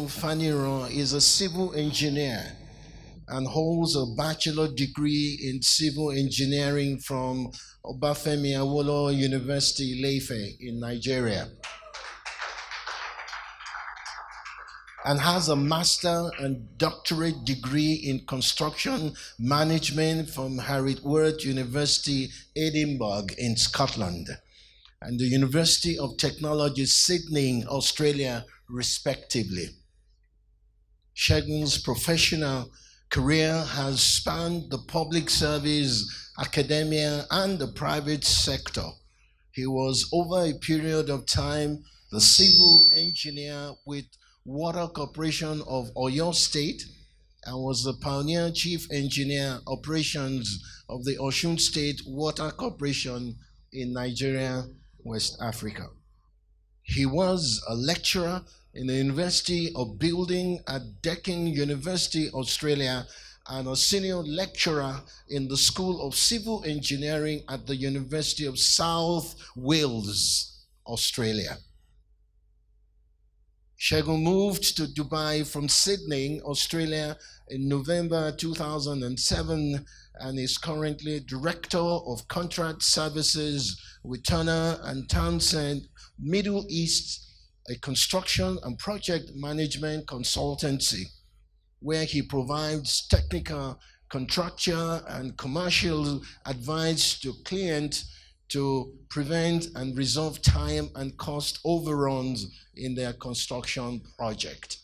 Segun Faniran is a civil engineer and holds a bachelor degree in civil engineering from Obafemi Awolowo University, Ife in Nigeria, and has a master and doctorate degree in construction management from Harriet University, Edinburgh in Scotland, and the University of Technology, Sydney, Australia, respectively. Segun's professional career has spanned the public service, academia, and the private sector. He was, over a period of time, the civil engineer with Water Corporation of Oyo State and was the pioneer chief engineer operations of the Osun State Water Corporation in Nigeria, West Africa. He was a lecturer in the University of Building at Deakin University, Australia, and a senior lecturer in the School of Civil Engineering at the University of South Wales, Australia. Segun moved to Dubai from Sydney, Australia in November 2007 and is currently Director of Contract Services with Turner and Townsend Middle East, a construction and project management consultancy, where he provides technical, contractual, and commercial advice to clients to prevent and resolve time and cost overruns in their construction project.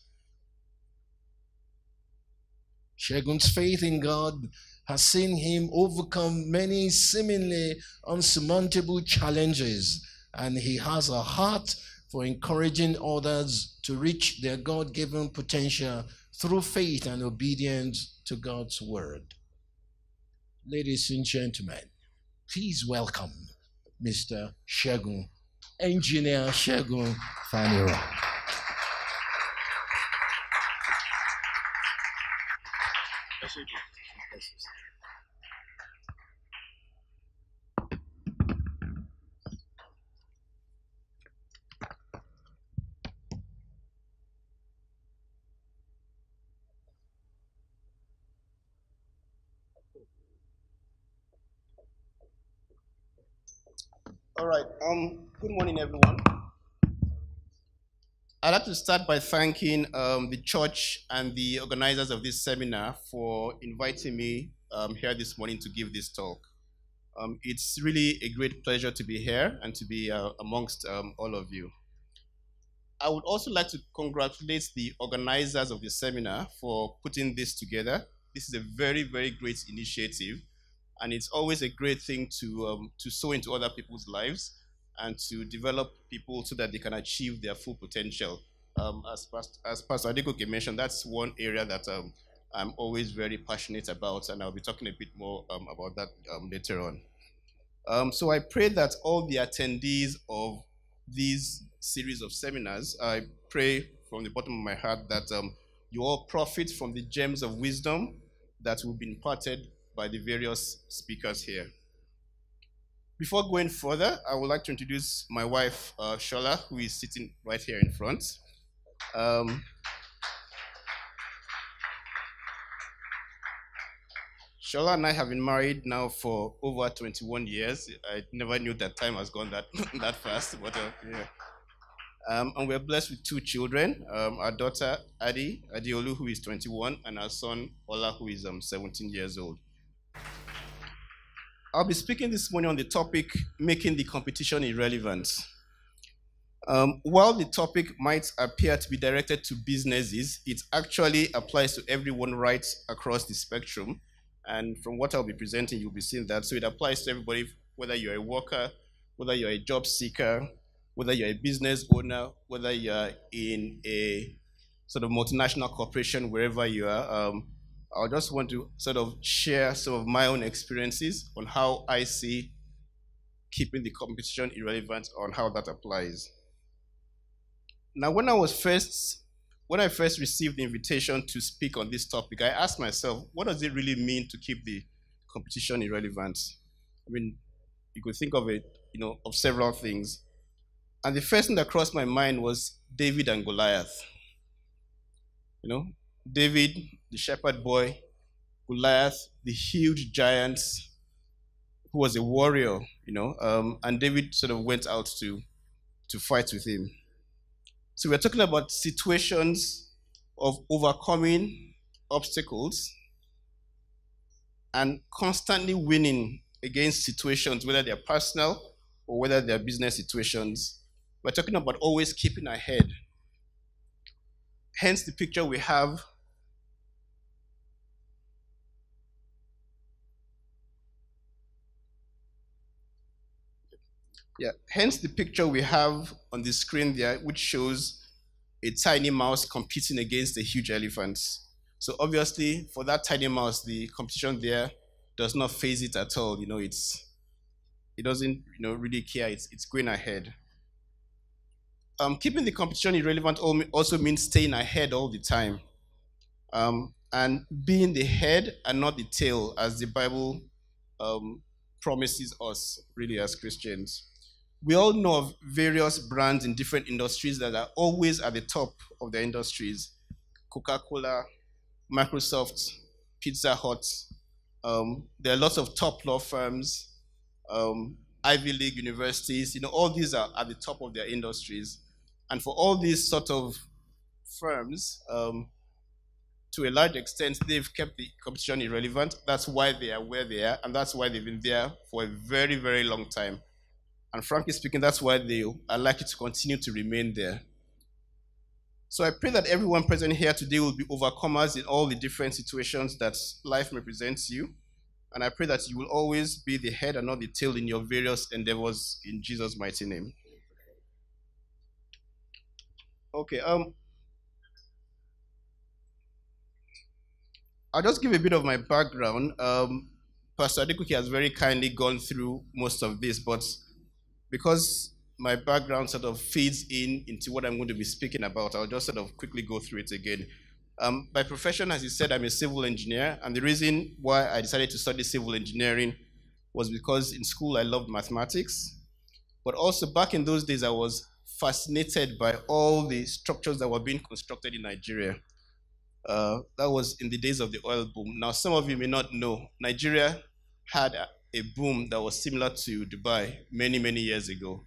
Segun's faith in God has seen him overcome many seemingly unsurmountable challenges, and he has a heart for encouraging others to reach their God-given potential through faith and obedience to God's word. Ladies and gentlemen, please welcome Mr. Segun, Engineer Segun Faniran. All right. Good morning, everyone. I'd like to start by thanking the church and the organizers of this seminar for inviting me here this morning to give this talk. It's really a great pleasure to be here and to be amongst all of you. I would also like to congratulate the organizers of the seminar for putting this together. This is a very, very great initiative. And it's always a great thing to sow into other people's lives and to develop people so that they can achieve their full potential. As Pastor Adekoke mentioned, that's one area that I'm always very passionate about, and I'll be talking a bit more about that later on. So I pray that all the attendees of these series of seminars, I pray from the bottom of my heart that you all profit from the gems of wisdom that will be imparted by the various speakers here. Before going further, I would like to introduce my wife, Shola, who is sitting right here in front. Shola and I have been married now for over 21 years. I never knew that time has gone that, that fast, but yeah. And we're blessed with two children, our daughter, Adiolu, who is 21, and our son, Ola, who is 17 years old. I'll be speaking this morning on the topic, making the competition irrelevant. While the topic might appear to be directed to businesses, it actually applies to everyone right across the spectrum. And from what I'll be presenting, you'll be seeing that. So it applies to everybody, whether you're a worker, whether you're a job seeker, whether you're a business owner, whether you're in a sort of multinational corporation, wherever you are. I just want to sort of share some of my own experiences on how I see keeping the competition irrelevant, on how that applies. Now, when I first received the invitation to speak on this topic, I asked myself, what does it really mean to keep the competition irrelevant? I mean, you could think of it, of several things. And the first thing that crossed my mind was David and Goliath. You know, David, the shepherd boy, Goliath, the huge giant who was a warrior, and David sort of went out to fight with him. So we're talking about situations of overcoming obstacles and constantly winning against situations, whether they're personal or whether they're business situations. We're talking about always keeping ahead. Hence the picture we have. Yeah, hence the picture we have on the screen there, which shows a tiny mouse competing against a huge elephant. So obviously, for that tiny mouse, the competition there does not phase it at all. It doesn't really care. It's going ahead. Keeping the competition irrelevant also means staying ahead all the time, and being the head and not the tail, as the Bible promises us, really, as Christians. We all know of various brands in different industries that are always at the top of their industries. Coca-Cola, Microsoft, Pizza Hut. There are lots of top law firms, Ivy League universities. All these are at the top of their industries. And for all these sort of firms, to a large extent, they've kept the competition irrelevant. That's why they are where they are, and that's why they've been there for a very, very long time. And frankly speaking, that's why they are likely to continue to remain there. So I pray that everyone present here today will be overcomers in all the different situations that life represents you. And I pray that you will always be the head and not the tail in your various endeavors in Jesus' mighty name. Okay, I'll just give a bit of my background. Pastor Adequiki has very kindly gone through most of this, but because my background sort of feeds into what I'm going to be speaking about, I'll just sort of quickly go through it again. By profession, as you said, I'm a civil engineer, and the reason why I decided to study civil engineering was because in school I loved mathematics, but also back in those days I was fascinated by all the structures that were being constructed in Nigeria. That was in the days of the oil boom. Now, some of you may not know, Nigeria had a boom that was similar to Dubai many, many years ago.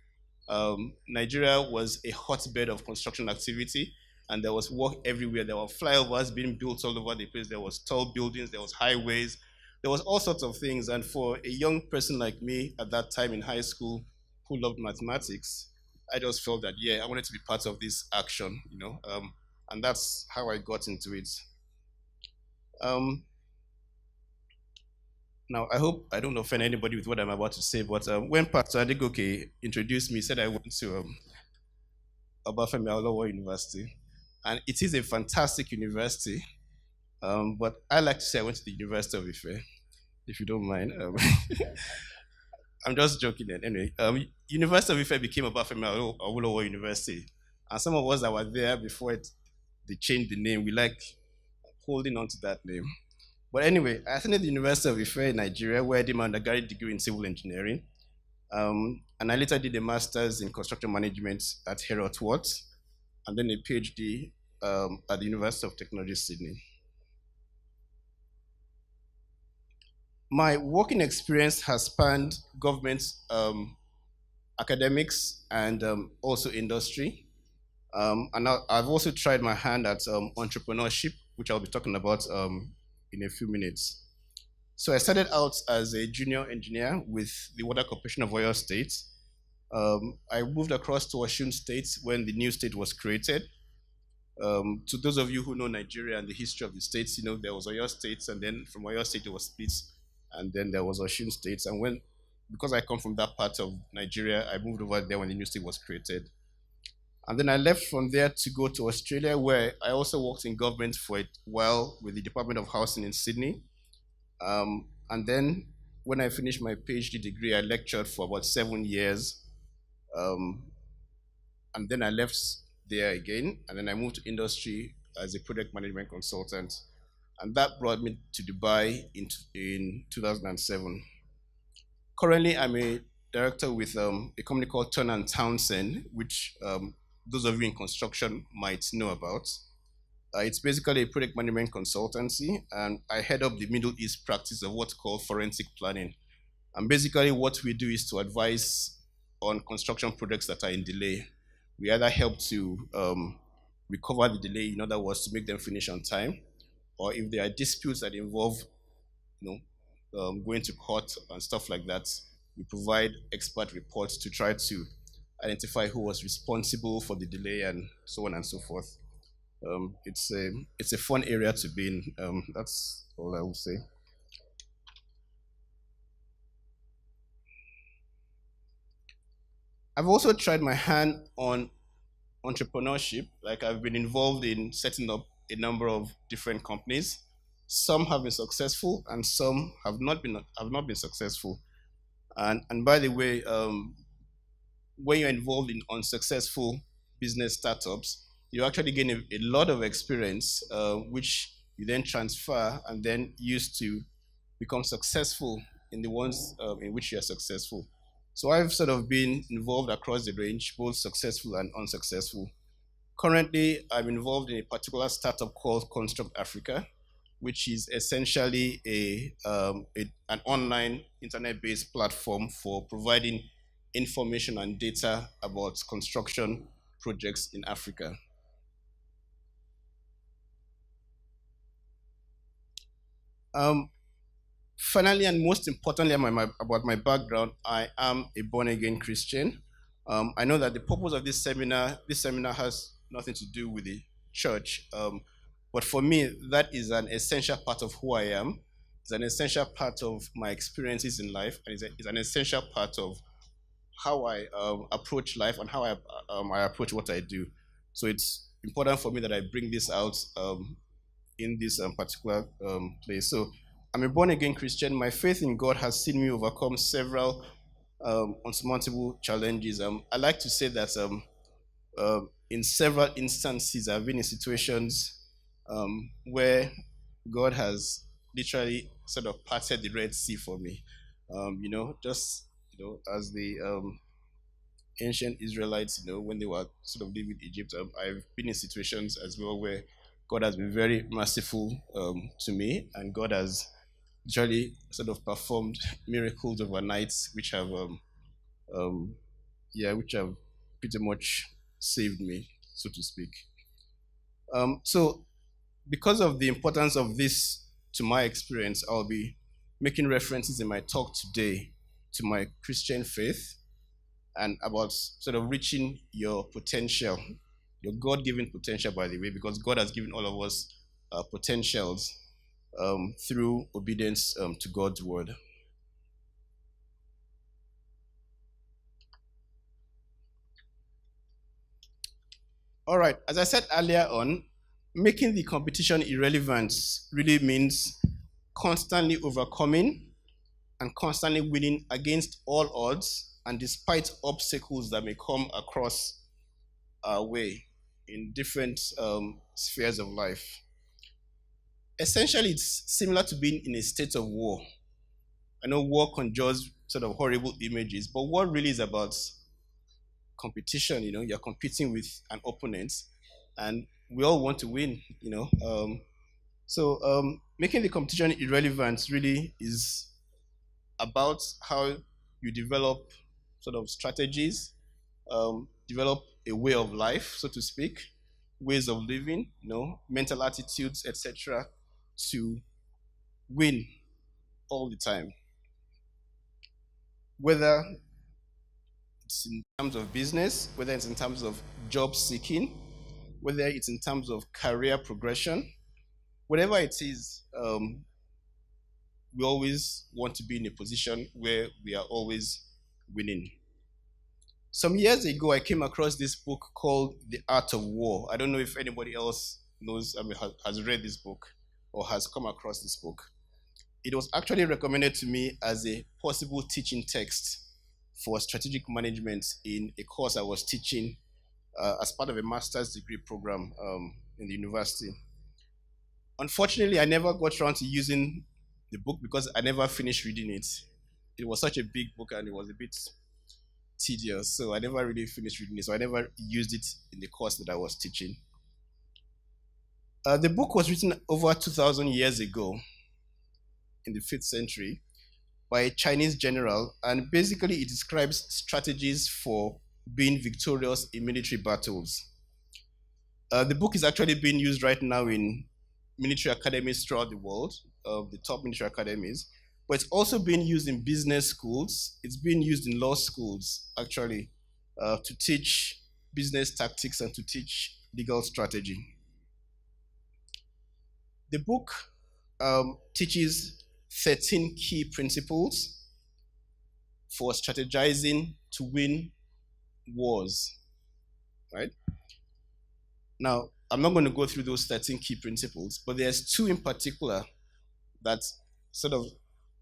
Nigeria was a hotbed of construction activity, and there was work everywhere. There were flyovers being built all over the place. There was tall buildings. There was highways. There was all sorts of things. And for a young person like me at that time in high school who loved mathematics, I just felt that, yeah, I wanted to be part of this action. And that's how I got into it. Um, Now, I hope I don't offend anybody with what I'm about to say, but when Pastor Adegoke introduced me, he said I went to Obafemi Awolowo University, and it is a fantastic university. But I like to say I went to the University of Ife, if you don't mind. I'm just joking. Anyway, University of Ife became Obafemi Awolowo University, and some of us that were there before they changed the name, we like holding on to that name. But anyway, I attended the University of Ife in Nigeria, where I did my undergraduate degree in civil engineering. And I later did a master's in construction management at Herod Watt, and then a PhD at the University of Technology, Sydney. My working experience has spanned government, academics, and also industry. And I've also tried my hand at entrepreneurship, which I'll be talking about in a few minutes. So I started out as a junior engineer with the Water Corporation of Oyo State. I moved across to Osun State when the new state was created. To those of you who know Nigeria and the history of the states, there was Oyo State, and then from Oyo State it was split, and then there was Osun State. And because I come from that part of Nigeria, I moved over there when the new state was created. And then I left from there to go to Australia, where I also worked in government for a while with the Department of Housing in Sydney. And then when I finished my PhD degree, I lectured for about 7 years. And then I left there again, and then I moved to industry as a project management consultant. And that brought me to Dubai in 2007. Currently, I'm a director with a company called Turner & Townsend, which those of you in construction might know about. It's basically a project management consultancy, and I head up the Middle East practice of what's called forensic planning. And basically, what we do is to advise on construction projects that are in delay. We either help to recover the delay, in other words, to make them finish on time, or if there are disputes that involve, going to court and stuff like that, we provide expert reports to try to identify who was responsible for the delay and so on and so forth. It's a fun area to be in. That's all I will say. I've also tried my hand on entrepreneurship. Like I've been involved in setting up a number of different companies. Some have been successful, and some have not been successful. And by the way, when you're involved in unsuccessful business startups, you actually gain a lot of experience, which you then transfer and then use to become successful in the ones in which you are successful. So I've sort of been involved across the range, both successful and unsuccessful. Currently, I'm involved in a particular startup called Construct Africa, which is essentially an online internet-based platform for providing information and data about construction projects in Africa. Um, Finally, and most importantly, about my background, I am a born again Christian. I know that the purpose of this seminar has nothing to do with the church, but for me, that is an essential part of who I am. It's an essential part of my experiences in life, and it's an essential part of how I approach life and how I approach what I do. So it's important for me that I bring this out in this particular place. So I'm a born again Christian. My faith in God has seen me overcome several unsurmountable challenges. I like to say that in several instances, I've been in situations where God has literally sort of parted the Red Sea for me. Just as the ancient Israelites, when they were sort of living in Egypt, I've been in situations as well where God has been very merciful to me, and God has literally sort of performed miracles overnight, um, which have pretty much saved me, so to speak. So, because of the importance of this to my experience, I'll be making references in my talk today to my Christian faith and about sort of reaching your potential, your God given potential, by the way, because God has given all of us potentials through obedience to God's word. All right, as I said earlier on, making the competition irrelevant really means constantly overcoming and constantly winning against all odds and despite obstacles that may come across our way in different spheres of life. Essentially, it's similar to being in a state of war. I know war conjures sort of horrible images, but war really is about competition. You're competing with an opponent, and we all want to win. Making the competition irrelevant really is about how you develop sort of strategies, develop a way of life, so to speak, ways of living, mental attitudes, etc., to win all the time. Whether it's in terms of business, whether it's in terms of job seeking, whether it's in terms of career progression, whatever it is, we always want to be in a position where we are always winning. Some years ago, I came across this book called The Art of War. I don't know if anybody else knows, has read this book or has come across this book. It was actually recommended to me as a possible teaching text for strategic management in a course I was teaching as part of a master's degree program in the university. Unfortunately, I never got around to using the book because I never finished reading it. It was such a big book and it was a bit tedious, so I never really finished reading it. So I never used it in the course that I was teaching. The book was written over 2,000 years ago in the 5th century by a Chinese general, and basically it describes strategies for being victorious in military battles. The book is actually being used right now in military academies throughout the world, the top military academies, but it's also being used in business schools. It's being used in law schools, actually, to teach business tactics and to teach legal strategy. The book teaches 13 key principles for strategizing to win wars, right? Now, I'm not going to go through those 13 key principles, but there's two in particular that sort of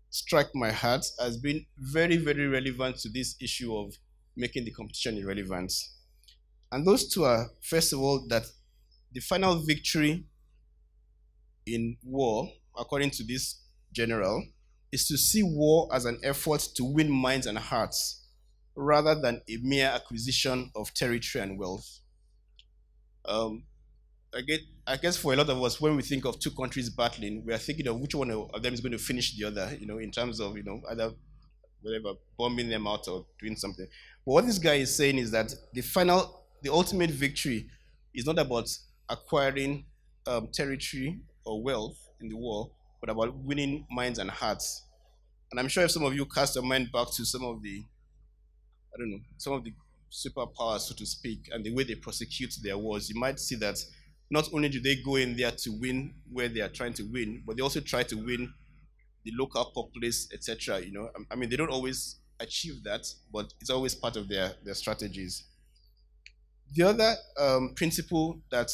strike my heart as being very, very relevant to this issue of making the competition irrelevant. And those two are, first of all, that the final victory in war, according to this general, is to see war as an effort to win minds and hearts rather than a mere acquisition of territory and wealth. Um, I guess for a lot of us, when we think of two countries battling, we are thinking of which one of them is going to finish the other, in terms of, either whatever, bombing them out or doing something. But what this guy is saying is that the ultimate victory is not about acquiring territory or wealth in the war, but about winning minds and hearts. And I'm sure if some of you cast your mind back to some of the, I don't know, some of the superpowers, so to speak, and the way they prosecute their wars, you might see that not only do they go in there to win where they are trying to win, but they also try to win the local populace, etc. I mean, they don't always achieve that, but it's always part of their strategies. The other principle that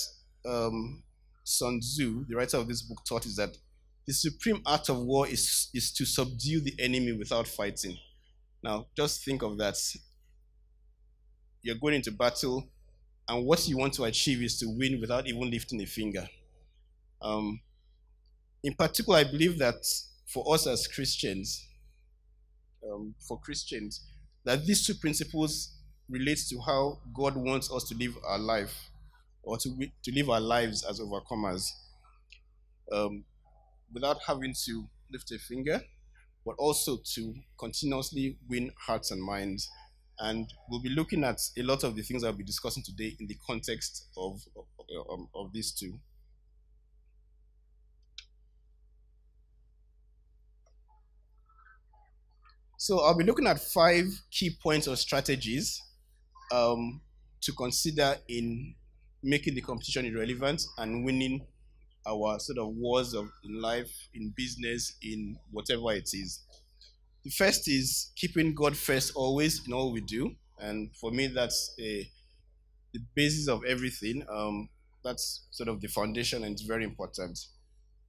Sun Tzu, the writer of this book, taught is that the supreme art of war is to subdue the enemy without fighting. Now, just think of that. You're going into battle, and what you want to achieve is to win without even lifting a finger. In particular, I believe that for us as Christians, that these two principles relate to how God wants us to live our life, or to live our lives as overcomers, without having to lift a finger, but also to continuously win hearts and minds. And we'll be looking at a lot of the things I'll be discussing today in the context of these two. So I'll be looking at 5 key points or strategies to consider in making the competition irrelevant and winning our sort of wars in life, in business, in whatever it is. The first is keeping God first always in all we do. And for me, that's the basis of everything. That's sort of the foundation, and it's very important.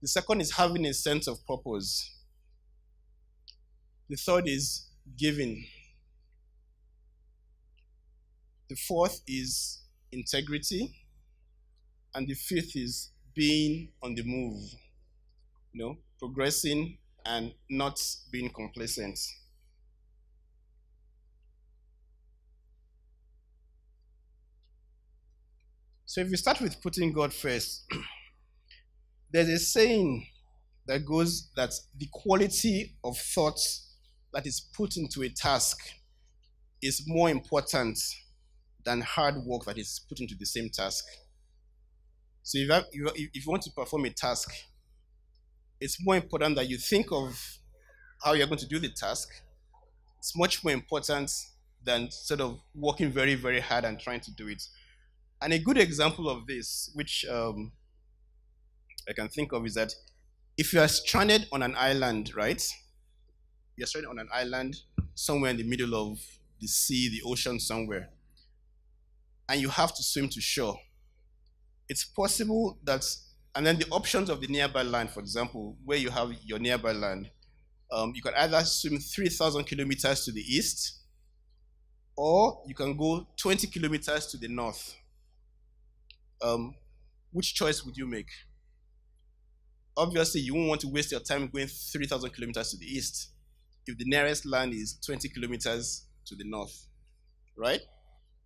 The second is having a sense of purpose. The third is giving. The fourth is integrity. And the fifth is being on the move, progressing and not being complacent. So if we start with putting God first, there's a saying that goes that the quality of thought that is put into a task is more important than hard work that is put into the same task. So if you want to perform a task, it's more important that you think of how you're going to do the task. It's much more important than sort of working very, very hard and trying to do it. And a good example of this, which I can think of, is that if you are stranded on an island, right? You're stranded on an island somewhere in the middle of the sea, the ocean somewhere, and you have to swim to shore. It's possible that, and then the options of the nearby land, for example, where you have your nearby land, you can either swim 3,000 kilometers to the east, or you can go 20 kilometers to the north. Which choice would you make? Obviously, you won't want to waste your time going 3,000 kilometers to the east if the nearest land is 20 kilometers to the north, right?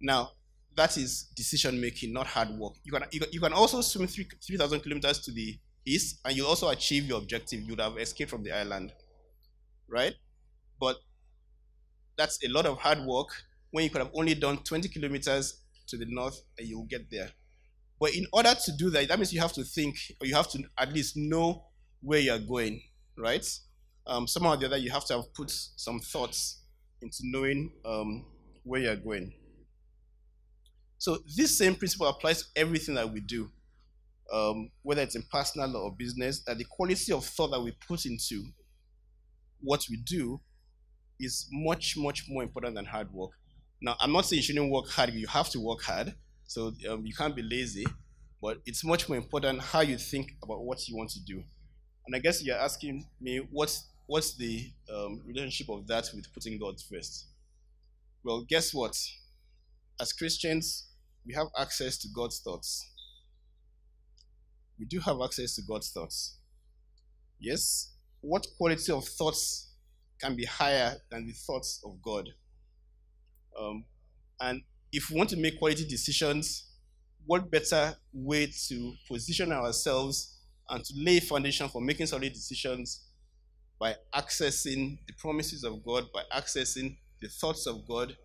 Now, that is decision making, not hard work. You can also swim 3,000 kilometers to the east, and you'll also achieve your objective. You'd have escaped from the island, right? But that's a lot of hard work when you could have only done 20 kilometers to the north and you'll get there. But in order to do that, that means you have to think, or you have to at least know where you're going, right? Somehow or the other, you have to have put some thoughts into knowing where you're going. So this same principle applies to everything that we do, whether it's in personal or business, that the quality of thought that we put into what we do is much, much more important than hard work. Now, I'm not saying you shouldn't work hard, you have to work hard, so you can't be lazy, but it's much more important how you think about what you want to do. And I guess you're asking me, what's the relationship of that with putting God first? Well, guess what? As Christians, we have access to God's thoughts. We do have access to God's thoughts. Yes? What quality of thoughts can be higher than the thoughts of God? And if we want to make quality decisions, what better way to position ourselves and to lay a foundation for making solid decisions by accessing the promises of God, by accessing the thoughts of God?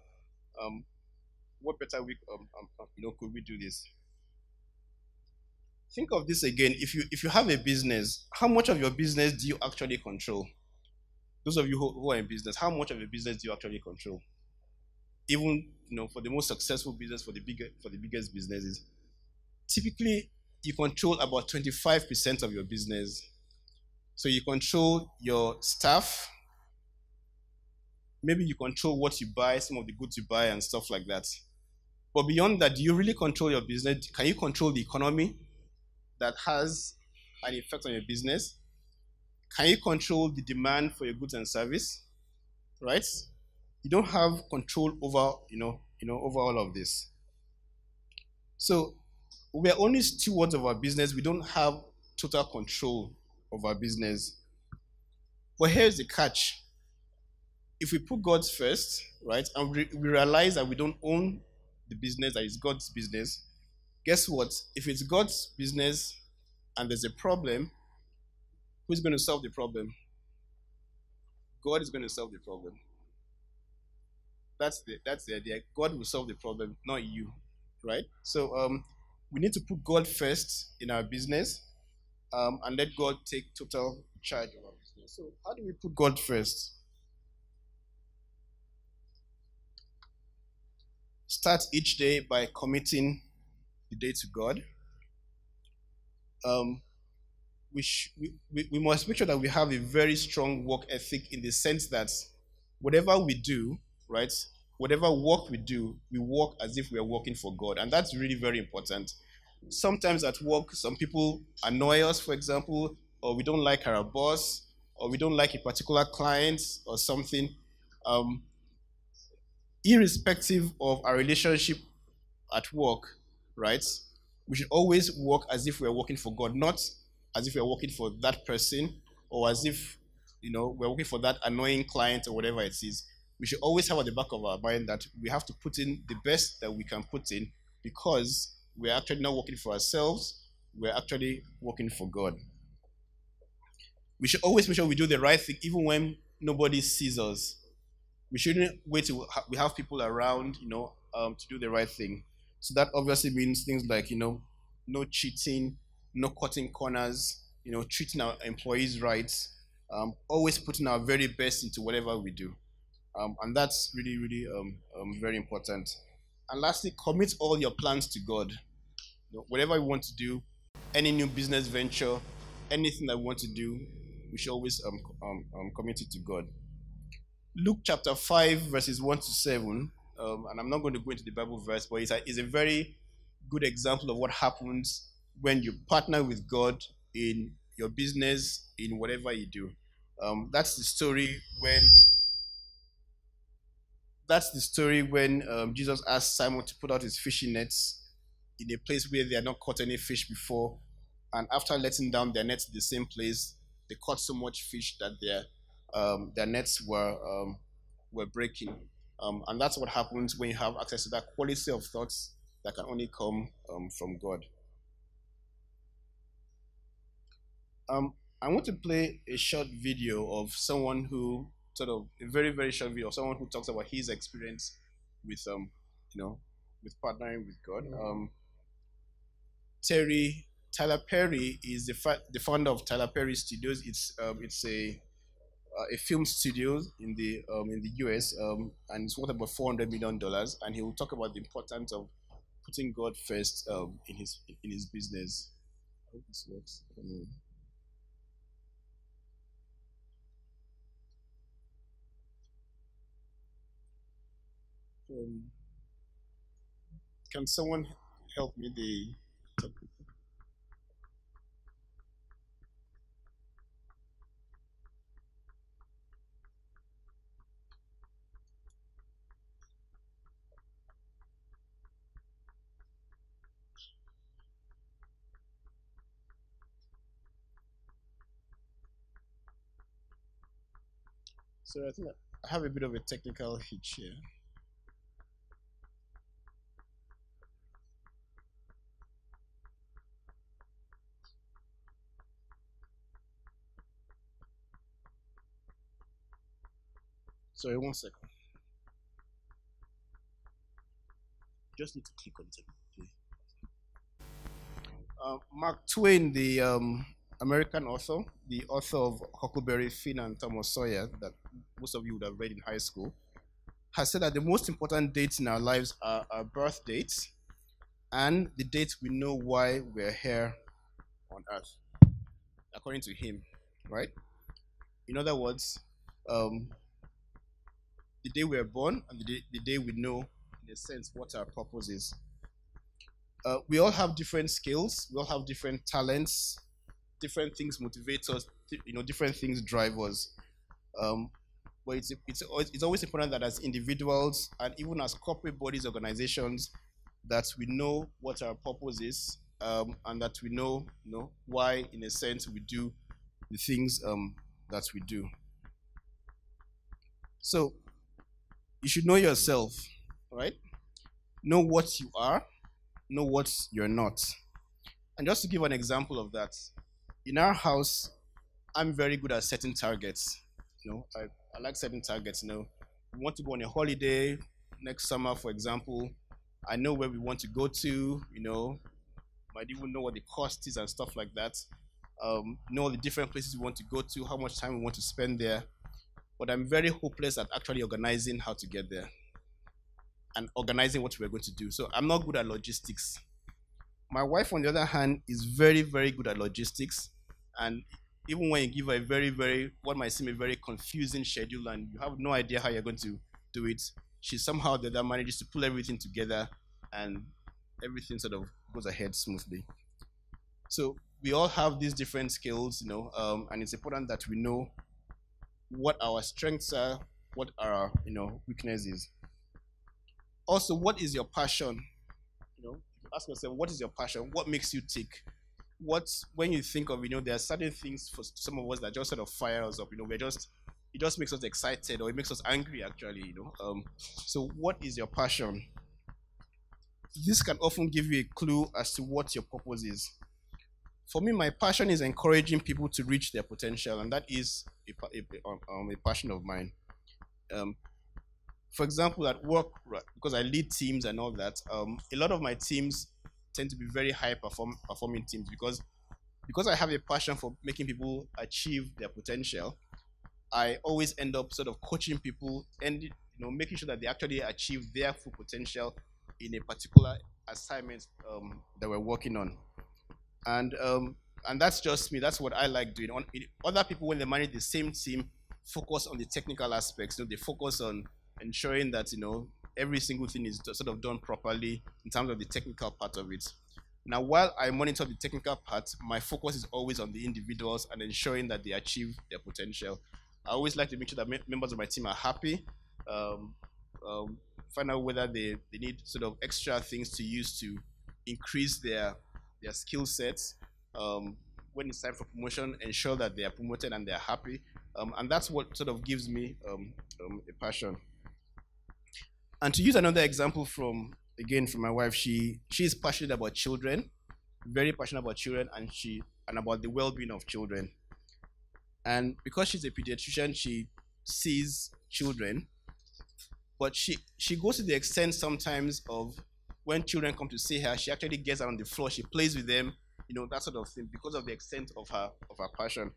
What better way could we do this? Think of this again. If you have a business, how much of your business do you actually control? Those of you who are in business, how much of your business do you actually control? Even for the most successful business, for the biggest businesses, typically you control about 25% of your business. So you control your staff. Maybe you control what you buy, some of the goods you buy, and stuff like that. But beyond that, do you really control your business? Can you control the economy that has an effect on your business? Can you control the demand for your goods and service? Right? You don't have control over, over all of this. So we are only stewards of our business. We don't have total control of our business. But here's the catch. If we put God first, right, and we realize that we don't own the business, that it's God's business, guess what? If it's God's business and there's a problem, who's going to solve the problem? God is going to solve the problem. That's the idea. God will solve the problem, not you, right? So we need to put God first in our business, and let God take total charge of our business. So how do we put God first? Start each day by committing the day to God. We must make sure that we have a very strong work ethic, in the sense that whatever we do, right, whatever work we do, we work as if we are working for God. And that's really very important. Sometimes at work, some people annoy us, for example, or we don't like our boss, or we don't like a particular client or something. Irrespective of our relationship at work, right, we should always work as if we are working for God, not as if we are working for that person, or as if we're working for that annoying client or whatever it is. We should always have at the back of our mind that we have to put in the best that we can put in, because we're actually not working for ourselves, we're actually working for God. We should always make sure we do the right thing even when nobody sees us. We shouldn't wait till we have people around, to do the right thing. So that obviously means things like, no cheating, no cutting corners, treating our employees right, always putting our very best into whatever we do. And that's really, really very important. And lastly, commit all your plans to God. Whatever we want to do, any new business venture, anything that we want to do, we should always commit it to God. Luke chapter 5, verses 1 to 7, and I'm not going to go into the Bible verse, but it's a very good example of what happens when you partner with God in your business, in whatever you do. That's the story when Jesus asked Simon to put out his fishing nets in a place where they had not caught any fish before, and after letting down their nets in the same place, they caught so much fish that their nets were breaking. And that's what happens when you have access to that quality of thoughts that can only come from God. I want to play a short video of someone who a very very short video of someone who talks about his experience with you know with partnering with God. Terry Tyler Perry is the founder of Tyler Perry Studios. It's a film studio in the US, and it's worth about $400 million. And he will talk about the importance of putting God first in his business. I hope this works. Um, can someone help me? So I think I have a bit of a technical hitch here. Sorry, one second. Just need to click on it. Mark Twain, the American author, the author of Huckleberry Finn and Thomas Sawyer, that most of you would have read in high school, has said that the most important dates in our lives are our birth dates and the dates we know why we're here on earth, according to him, right? In other words, um, the day we are born and the day we know, in a sense, what our purpose is. We all have different skills, we all have different talents, different things motivate us, different things drive us. Um, but it's always important that as individuals and even as corporate bodies, organizations, that we know what our purpose is, and that we know why, in a sense, we do the things that we do. So you should know yourself, right? Know what you are, know what you're not. And just to give an example of that, in our house, I'm very good at setting targets. I like setting targets. We want to go on a holiday next summer, for example. I know where we want to go to. Might even know what the cost is and stuff like that. Know the different places we want to go to, how much time we want to spend there. But I'm very hopeless at actually organizing how to get there and organizing what we're going to do. So I'm not good at logistics. My wife, on the other hand, is very, very good at logistics. And even when you give her a very, very, what might seem a very confusing schedule and you have no idea how you're going to do it, she somehow that manages to pull everything together and everything sort of goes ahead smoothly. So we all have these different skills, and it's important that we know what our strengths are, what our weaknesses. Also, what is your passion? Ask yourself, what is your passion? What makes you tick? When you think of, there are certain things for some of us that just sort of fire us up. It just makes us excited or it makes us angry actually. So what is your passion? This can often give you a clue as to what your purpose is. For me, my passion is encouraging people to reach their potential, and that is a passion of mine. For example, at work, because I lead teams and all that, a lot of my teams tend to be very high performing teams because I have a passion for making people achieve their potential. I always end up sort of coaching people and making sure that they actually achieve their full potential in a particular assignment that we're working on. And that's just me. That's what I like doing. Other people, when they manage the same team, focus on the technical aspects. They focus on ensuring that every single thing is sort of done properly in terms of the technical part of it. Now, while I monitor the technical part, my focus is always on the individuals and ensuring that they achieve their potential. I always like to make sure that members of my team are happy. Um, Find out whether they need sort of extra things to use to increase their skill sets. When it's time for promotion, ensure that they are promoted and they're happy. And that's what sort of gives me a passion. And to use another example from again from my wife, she's passionate about children, very passionate about children, and about the well-being of children. And because she's a pediatrician, she sees children, but she goes to the extent sometimes of when children come to see her, she actually gets out on the floor, she plays with them, that sort of thing, because of the extent of her passion.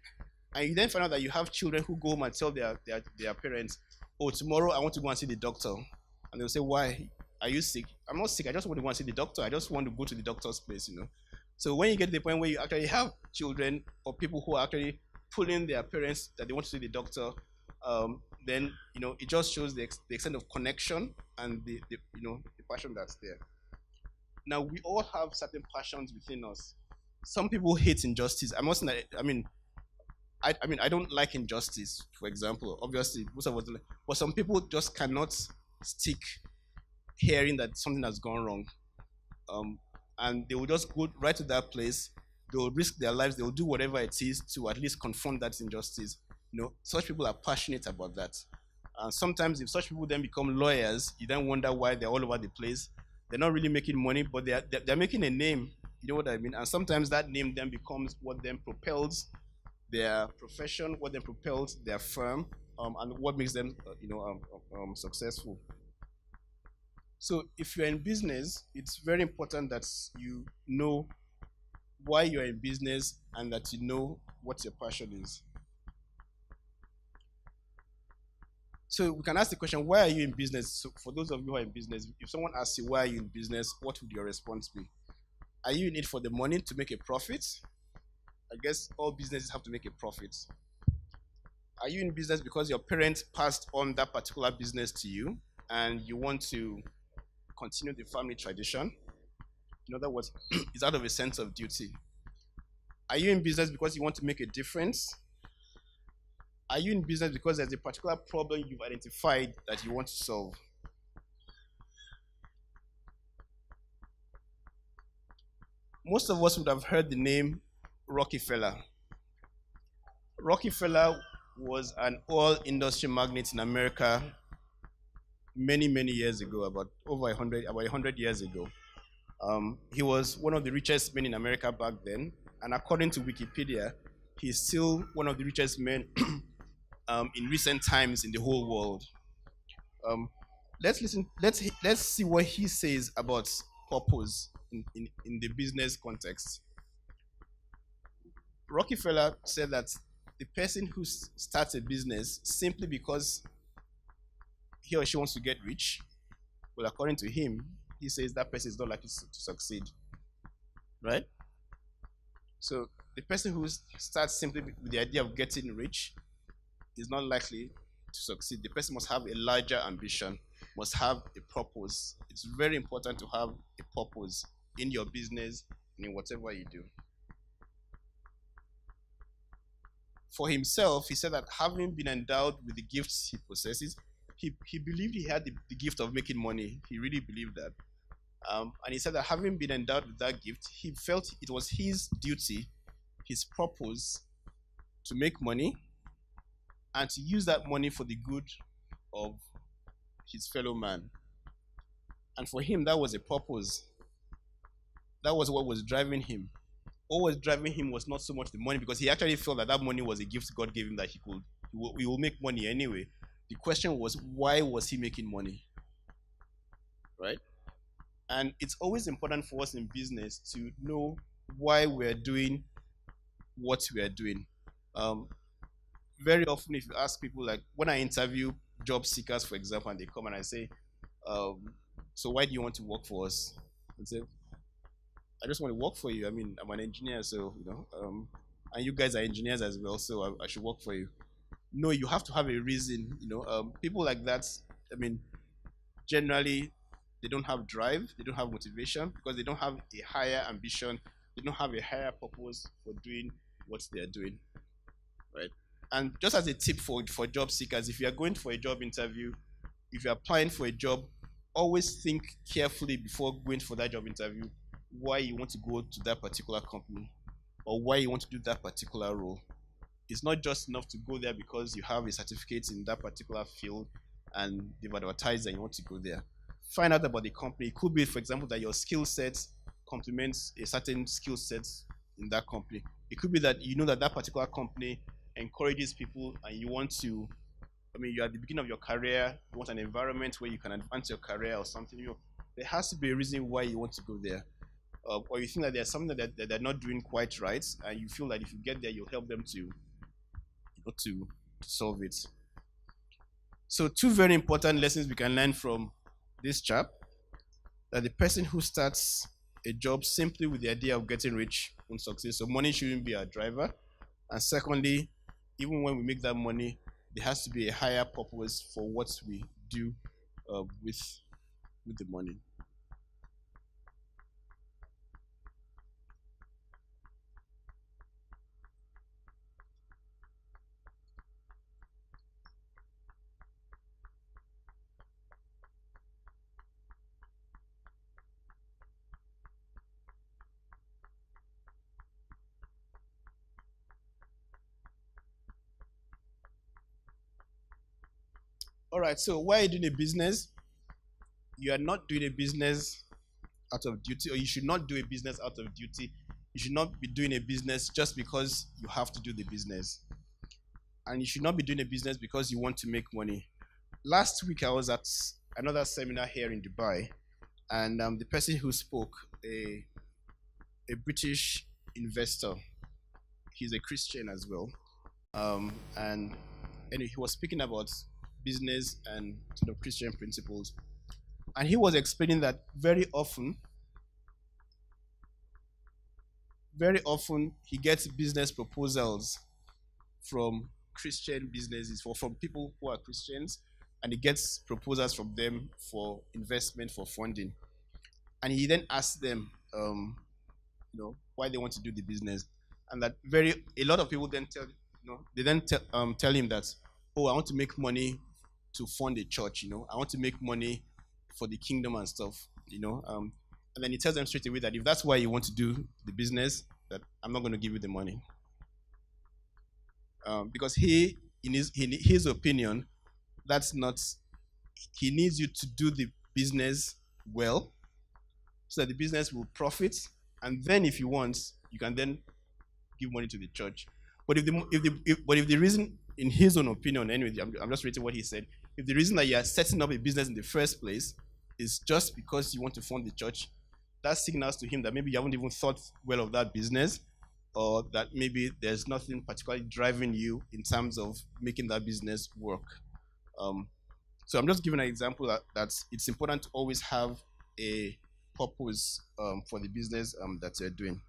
And you then find out that you have children who go home and tell their parents, "Oh, tomorrow I want to go and see the doctor," and they'll say, "Why? Are you sick?" "I'm not sick. I just want to go and see the doctor. I just want to go to the doctor's place." So when you get to the point where you actually have children or people who are actually pulling their parents that they want to see the doctor, then it just shows the extent of connection and the passion that's there. Now we all have certain passions within us. Some people hate injustice. I don't like injustice, for example. Obviously, most of us don't like, but some people just cannot stick hearing that something has gone wrong. And they will just go right to that place. They will risk their lives. They will do whatever it is to at least confront that injustice. Such people are passionate about that. And sometimes if such people then become lawyers, you then wonder why they're all over the place. They're not really making money, but they're making a name. You know what I mean? And sometimes that name then becomes what then propels their profession, what then propels their firm, and what makes them, successful. So if you're in business, it's very important that you know why you're in business and that you know what your passion is. So we can ask the question, why are you in business? So for those of you who are in business, if someone asks you why are you in business, what would your response be? Are you in it for the money to make a profit? I guess all businesses have to make a profit. Are you in business because your parents passed on that particular business to you and you want to continue the family tradition? In other words, it's out of a sense of duty. Are you in business because you want to make a difference? Are you in business because there's a particular problem you've identified that you want to solve? Most of us would have heard the name Rockefeller. Rockefeller was an oil industry magnate in America many, many years ago, about 100 years ago. He was one of the richest men in America back then, and according to Wikipedia, he's still one of the richest men in recent times in the whole world. Let's see what he says about purpose in the business context. Rockefeller said that the person who starts a business simply because he or she wants to get rich, well, according to him, he says that person is not likely to succeed. Right? So the person who starts simply with the idea of getting rich is not likely to succeed. The person must have a larger ambition, must have a purpose. It's very important to have a purpose in your business and in whatever you do. For himself, he said that having been endowed with the gifts he possesses, he believed he had the gift of making money. He really believed that. And he said that having been endowed with that gift, he felt it was his duty, his purpose, to make money and to use that money for the good of his fellow man. And for him, that was a purpose. That was what was driving him. What was driving him was not so much the money, because he actually felt that that money was a gift God gave him, that he will make money anyway. The question was, why was he making money? Right? And it's always important for us in business to know why we're doing what we are doing. Very often, if you ask people, like when I interview job seekers, for example, and they come and I say, so why do you want to work for us? I say, I just want to work for you. I mean, I'm an engineer, so, and you guys are engineers as well, so I should work for you. No, you have to have a reason, people like that, I mean, generally, they don't have drive, they don't have motivation, because they don't have a higher ambition, they don't have a higher purpose for doing what they are doing, right? And just as a tip for job seekers, if you are going for a job interview, if you're applying for a job, always think carefully before going for that job interview why you want to go to that particular company or why you want to do that particular role. It's not just enough to go there because you have a certificate in that particular field and they've advertised that you want to go there. find out about the company. It could be, for example, that your skill set complements a certain skill set in that company. It could be that you know that that particular company encourages people and you want to, I mean, you're at the beginning of your career, you want an environment where you can advance your career or something. There has to be a reason why you want to go there. Or you think that there's something that they're not doing quite right, and you feel that if you get there, you'll help them to solve it. So, two very important lessons we can learn from this chap: that the person who starts a job simply with the idea of getting rich won't succeed. So, money shouldn't be our driver. And secondly, even when we make that money, there has to be a higher purpose for what we do with the money. All right, so why are you doing a business? You are not doing a business out of duty, or you should not do a business out of duty. You should not be doing a business just because you have to do the business. And you should not be doing a business because you want to make money. Last week, I was at another seminar here in Dubai, and the person who spoke, a British investor, he's a Christian as well, and anyway, he was speaking about business and sort of Christian principles, and he was explaining that very often he gets business proposals from Christian businesses, from people who are Christians, and he gets proposals from them for investment, for funding, and he then asks them, why they want to do the business, and that a lot of people then tell him that, oh, I want to make money to fund a church, I want to make money for the kingdom and stuff, and then he tells them straight away that if that's why you want to do the business, that I'm not going to give you the money, because in his opinion, that's not. He needs you to do the business well, so that the business will profit, and then if you want, you can then give money to the church. But if the reason, in his own opinion, anyway, I'm just reading what he said. If the reason that you are setting up a business in the first place is just because you want to fund the church, that signals to him that maybe you haven't even thought well of that business, or that maybe there's nothing particularly driving you in terms of making that business work. So I'm just giving an example that it's important to always have a purpose for the business that you're doing.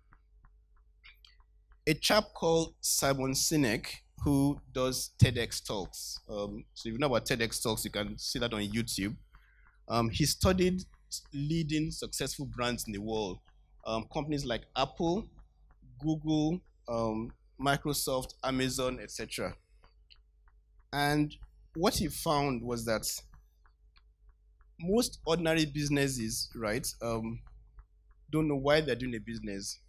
A chap called Simon Sinek, who does TEDx talks. So if you know about TEDx talks, you can see that on YouTube. He studied leading successful brands in the world, companies like Apple, Google, Microsoft, Amazon, etc. And what he found was that most ordinary businesses, right, don't know why they're doing a business.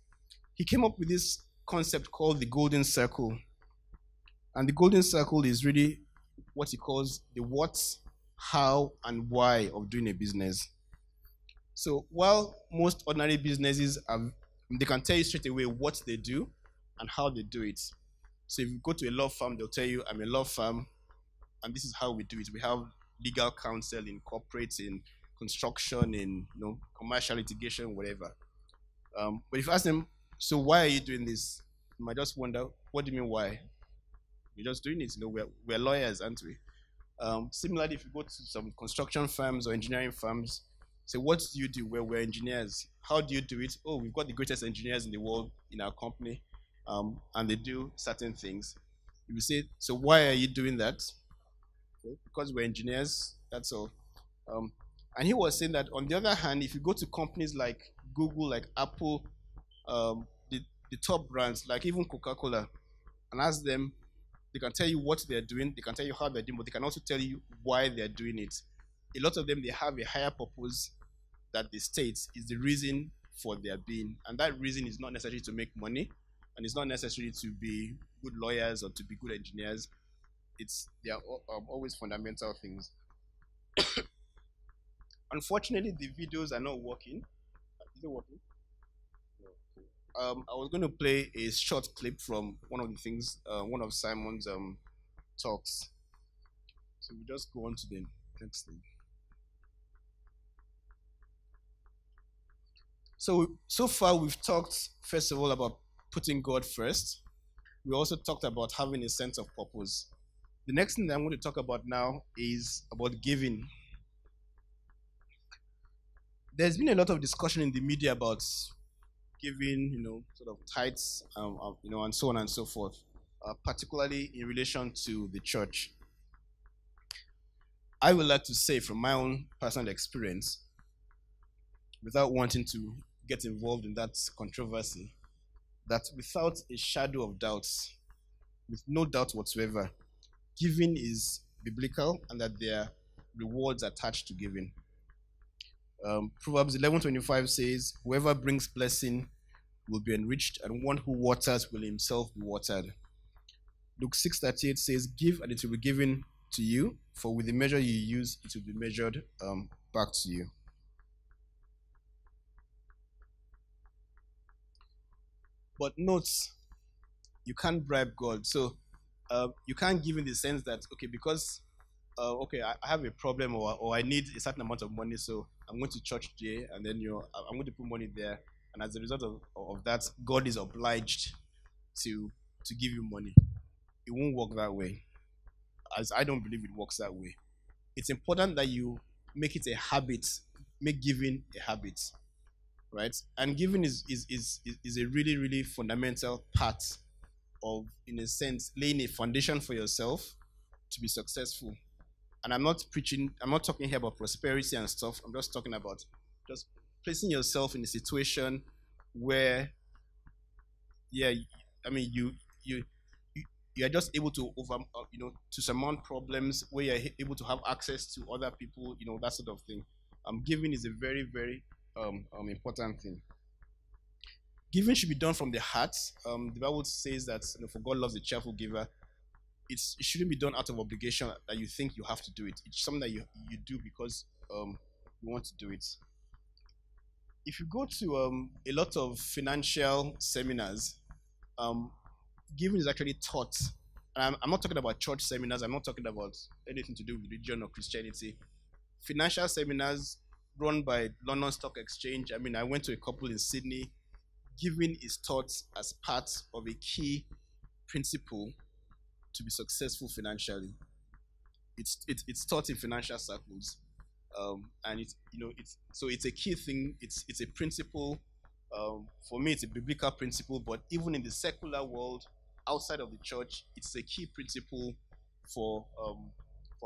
He came up with this concept called the golden circle. And the golden circle is really what he calls the what, how, and why of doing a business. So while most ordinary businesses they can tell you straight away what they do and how they do it. So if you go to a law firm, they'll tell you, I'm a law firm, and this is how we do it. We have legal counsel in corporate, in construction, in commercial litigation, whatever. But if you ask them, so why are you doing this? You might just wonder, what do you mean why? We're just doing it. We're lawyers, aren't we? Similarly, if you go to some construction firms or engineering firms, say, what do you do? Well, we're engineers. How do you do it? Oh, we've got the greatest engineers in the world in our company, and they do certain things. You will say, so why are you doing that? Okay, because we're engineers, that's all. And he was saying that, on the other hand, if you go to companies like Google, like Apple, the top brands, like even Coca-Cola, and ask them, they can tell you what they're doing, they can tell you how they're doing, but they can also tell you why they're doing it. A lot of them, they have a higher purpose that they state is the reason for their being. And that reason is not necessarily to make money, and it's not necessarily to be good lawyers or to be good engineers. They are always fundamental things. Unfortunately, the videos are not working. Is it working? I was going to play a short clip from one of the things, one of Simon's talks. So we just go on to the next thing. So far we've talked first of all about putting God first. We also talked about having a sense of purpose. The next thing that I'm going to talk about now is about giving. There's been a lot of discussion in the media about giving, sort of tithes, and so on and so forth, particularly in relation to the church. I would like to say from my own personal experience, without wanting to get involved in that controversy, that without a shadow of doubt, with no doubt whatsoever, giving is biblical and that there are rewards attached to giving. Proverbs 11:25 says, "Whoever brings blessing will be enriched, and one who waters will himself be watered." Luke 6:38 says, "Give, and it will be given to you, for with the measure you use, it will be measured back to you." But note, you can't bribe God. So you can't give in the sense that, okay, because I have a problem, or I need a certain amount of money, so I'm going to church today, and then I'm going to put money there, and as a result of that, God is obliged to give you money. It won't work that way. As I don't believe it works that way. It's important that you make it a habit, make giving a habit, right? And giving is a really, really fundamental part of, in a sense, laying a foundation for yourself to be successful. And I'm not talking here about prosperity and stuff. I'm just talking about just placing yourself in a situation where, yeah, I mean, you are just able to to surmount problems, where you're able to have access to other people, that sort of thing. Giving is a very, very important thing. Giving should be done from the heart. The Bible says that, for God loves a cheerful giver. It shouldn't be done out of obligation that you think you have to do it. It's something that you do because you want to do it. If you go to a lot of financial seminars, giving is actually taught. And I'm not talking about church seminars. I'm not talking about anything to do with religion or Christianity. Financial seminars run by London Stock Exchange. I mean, I went to a couple in Sydney. Giving is taught as part of a key principle to be successful financially. It's taught in financial circles, and it's a key thing. It's a principle. For me, it's a biblical principle, but even in the secular world, outside of the church, it's a key principle for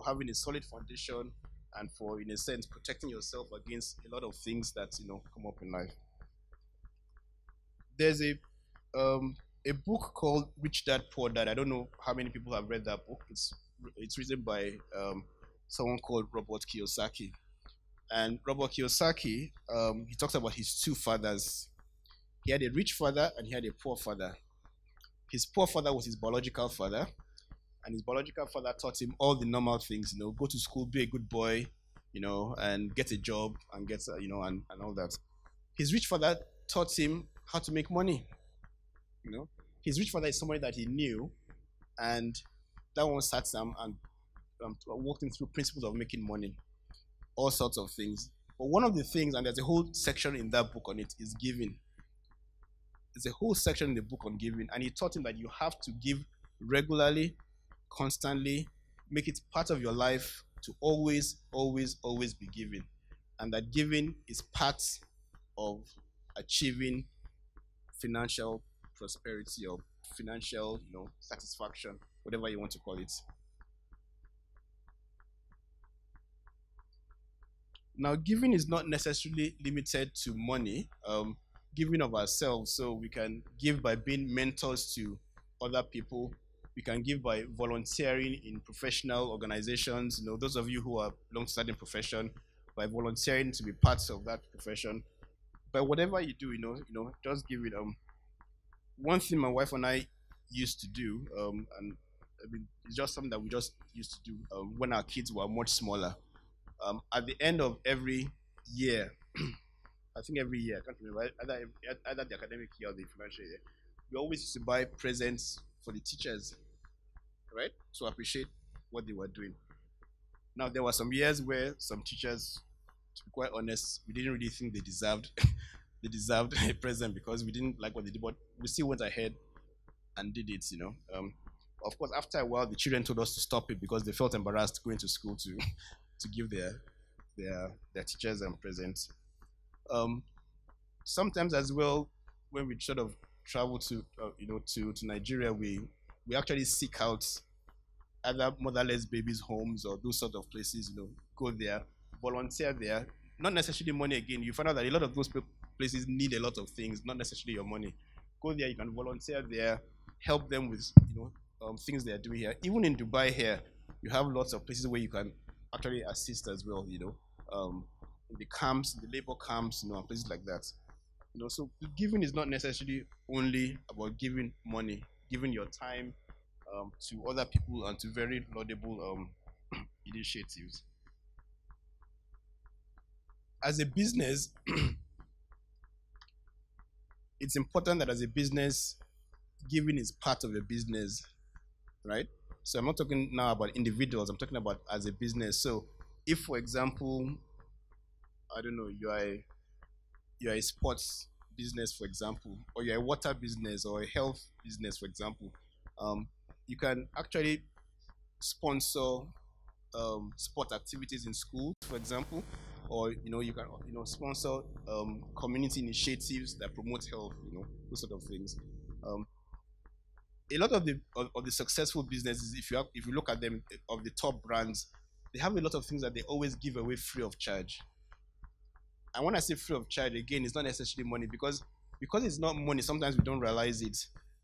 having a solid foundation and for, in a sense, protecting yourself against a lot of things that come up in life. There's a book called Rich Dad Poor Dad. I don't know how many people have read that book. It's written by someone called Robert Kiyosaki. And Robert Kiyosaki, he talks about his two fathers. He had a rich father and he had a poor father. His poor father was his biological father, and his biological father taught him all the normal things, go to school, be a good boy, and get a job and get, and all that. His rich father taught him how to make money. His rich father is somebody that he knew, and that one sat down and walked him through principles of making money, all sorts of things. But one of the things, and there's a whole section in that book on it, is giving. There's a whole section in the book on giving, and he taught him that you have to give regularly, constantly, make it part of your life to always, always, always be giving, and that giving is part of achieving financial prosperity or financial, satisfaction, whatever you want to call it. Now, giving is not necessarily limited to money. Giving of ourselves, so we can give by being mentors to other people. We can give by volunteering in professional organizations. Those of you who are belong to certain profession, by volunteering to be parts of that profession. But whatever you do, just give it. One thing my wife and I used to do, and I mean, it's just something that we just used to do when our kids were much smaller. At the end of every year, I think every year, I can't remember, either the academic year or the financial year, we always used to buy presents for the teachers, right? To appreciate what they were doing. Now, there were some years where some teachers, to be quite honest, we didn't really think they deserved they deserved a present because we didn't like what they did, but we still went ahead and did it, Of course, after a while, the children told us to stop it because they felt embarrassed going to school to to give their teachers presents. Um, Sometimes as well, when we sort of travel to to Nigeria, we actually seek out either motherless babies' homes or those sort of places. Go there, volunteer there. Not necessarily money again. You find out that a lot of those places need a lot of things, not necessarily your money. Go there, you can volunteer there, help them with things they are doing here. Even in Dubai here, you have lots of places where you can actually assist as well. In the camps, the labor camps, and places like that. So giving is not necessarily only about giving money, giving your time to other people and to very laudable initiatives. As a business, it's important that as a business, giving is part of a business, right? So I'm not talking now about individuals, I'm talking about as a business. So if, for example, I don't know, you're a sports business, for example, or you're a water business or a health business, for example, you can actually sponsor sport activities in schools, for example, or you can sponsor community initiatives that promote health, those sort of things. Um, a lot of the successful businesses, if you look at them, of the top brands, they have a lot of things that they always give away free of charge. And when I say free of charge, again, it's not necessarily money because it's not money. Sometimes we don't realize it.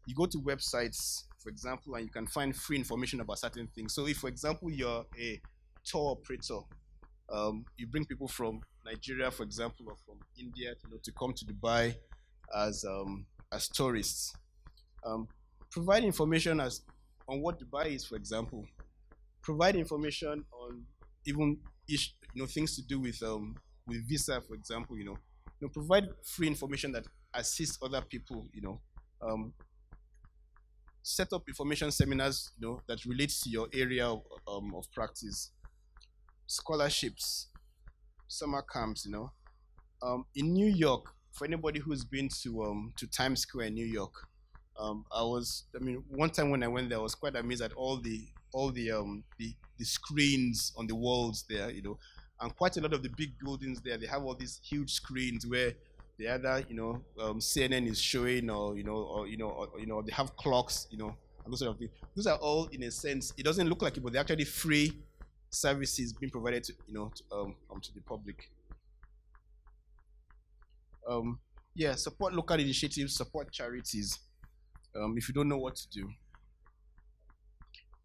You go to websites, for example, and you can find free information about certain things. So if, for example, you're a tour operator, you bring people from Nigeria, for example, or from India, to come to Dubai as tourists. Provide information on what Dubai is, for example. Provide information on even things to do with visa, for example. Provide free information that assists other people. Set up information seminars, that relates to your area of practice. Scholarships, summer camps. In New York, for anybody who's been to Times Square in New York, one time when I went there, I was quite amazed at all the screens on the walls there, and quite a lot of the big buildings there. They have all these huge screens where the either CNN is showing, or they have clocks, and those sort of things. Those are all, in a sense, it doesn't look like it, but they're actually free services being provided to to the public. Support local initiatives, support charities. If you don't know what to do.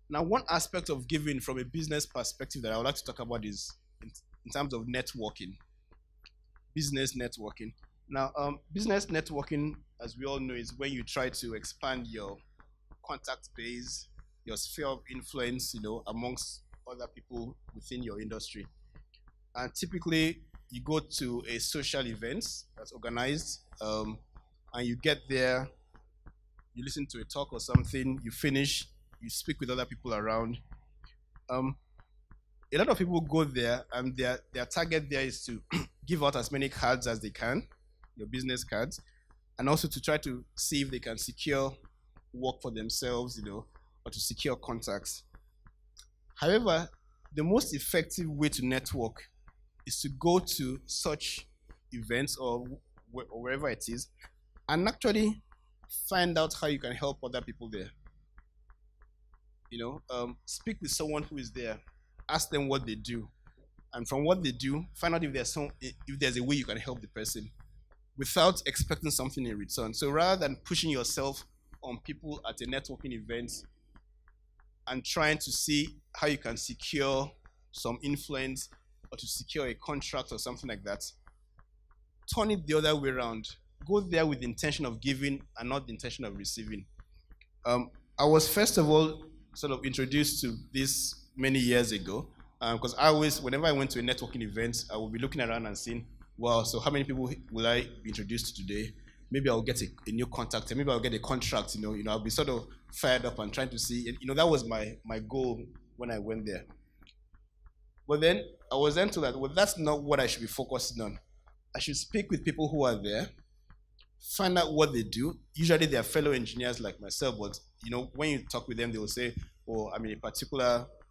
Now, one aspect of giving from a business perspective that I would like to talk about is in terms of networking, business networking. Now, business networking, as we all know, is when you try to expand your contact base, your sphere of influence, amongst other people within your industry. And typically, you go to a social event that's organized, and you get there, you listen to a talk or something, you finish, you speak with other people around. A lot of people go there, and their target there is to give out as many cards as they can, your business cards, and also to try to see if they can secure work for themselves, or to secure contacts. However, the most effective way to network is to go to such events or wherever it is, and actually find out how you can help other people there. Speak with someone who is there, ask them what they do, and from what they do, find out if there's a way you can help the person without expecting something in return. So rather than pushing yourself on people at a networking event and trying to see how you can secure some influence or to secure a contract or something like that, turn it the other way around. Go there with the intention of giving and not the intention of receiving. I was first of all sort of introduced to this many years ago Because I always, whenever I went to a networking event, I would be looking around and seeing, wow, so how many people will I be introduced to today? Maybe I'll get a new contact, and maybe I'll get a contract. I'll be sort of fired up and trying to see. That was my goal when I went there. But then I was then told that, well, that's not what I should be focusing on. I should speak with people who are there, find out what they do. Usually they are fellow engineers like myself, but when you talk with them, they will say, "Oh, I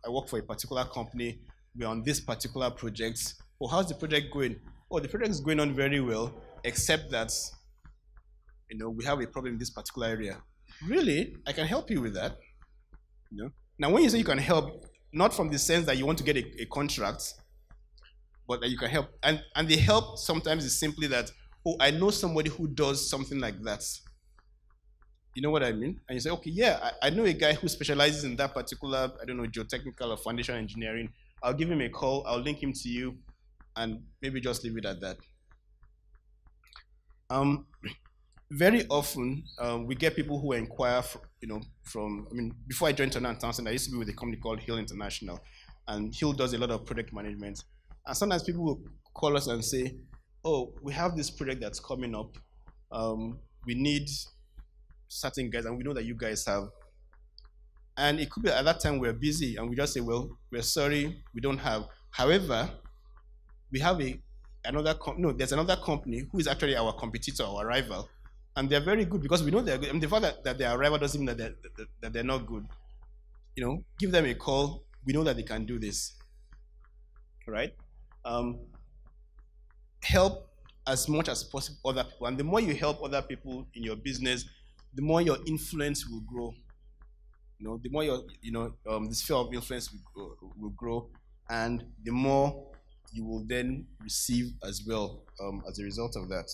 work for a particular company. We're on this particular project. Oh, how's the project going? Oh, the project is going on very well, except that we have a problem in this particular area. Really, I can help you with that. Now, when you say you can help, not from the sense that you want to get a contract, but that you can help, and the help sometimes is simply that, oh, I know somebody who does something like that. You know what I mean? And you say, okay, yeah, I know a guy who specializes in that particular, I don't know, geotechnical or foundation engineering. I'll give him a call, I'll link him to you, and maybe just leave it at that. Very often, we get people who inquire before I joined Turner & Townsend, I used to be with a company called Hill International, and Hill does a lot of project management. And sometimes people will call us and say, oh, we have this project that's coming up. We need certain guys, and we know that you guys have. And it could be at that time we're busy, and we just say, well, we're sorry, we don't have. However, we have there's another company who is actually our competitor, our rival, and they're very good because we know they're good. And the fact that they're a rival doesn't mean that they're not good. Give them a call. We know that they can do this, right? Help as much as possible other people, and the more you help other people in your business, the more your influence will grow. The more the sphere of influence will grow, and the more you will then receive as well as a result of that.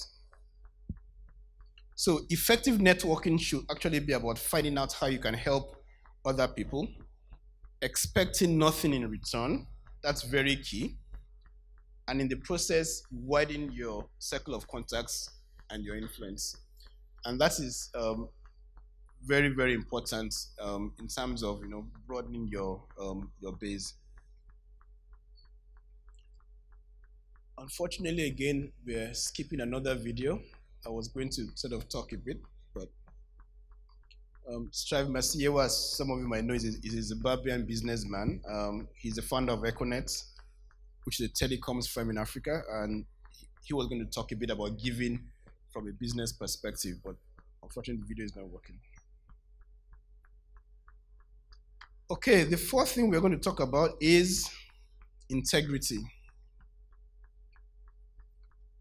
So effective networking should actually be about finding out how you can help other people, expecting nothing in return. That's very key. And in the process, widen your circle of contacts and your influence. And that is very, very important in terms of broadening your base. Unfortunately, again, we're skipping another video. I was going to sort of talk a bit, but Strive Masiewa, as some of you might know, is a Zimbabwean businessman. He's the founder of Econet, which is a telecoms firm in Africa, and he was going to talk a bit about giving from a business perspective, but unfortunately the video is not working. Okay, the fourth thing we're going to talk about is integrity.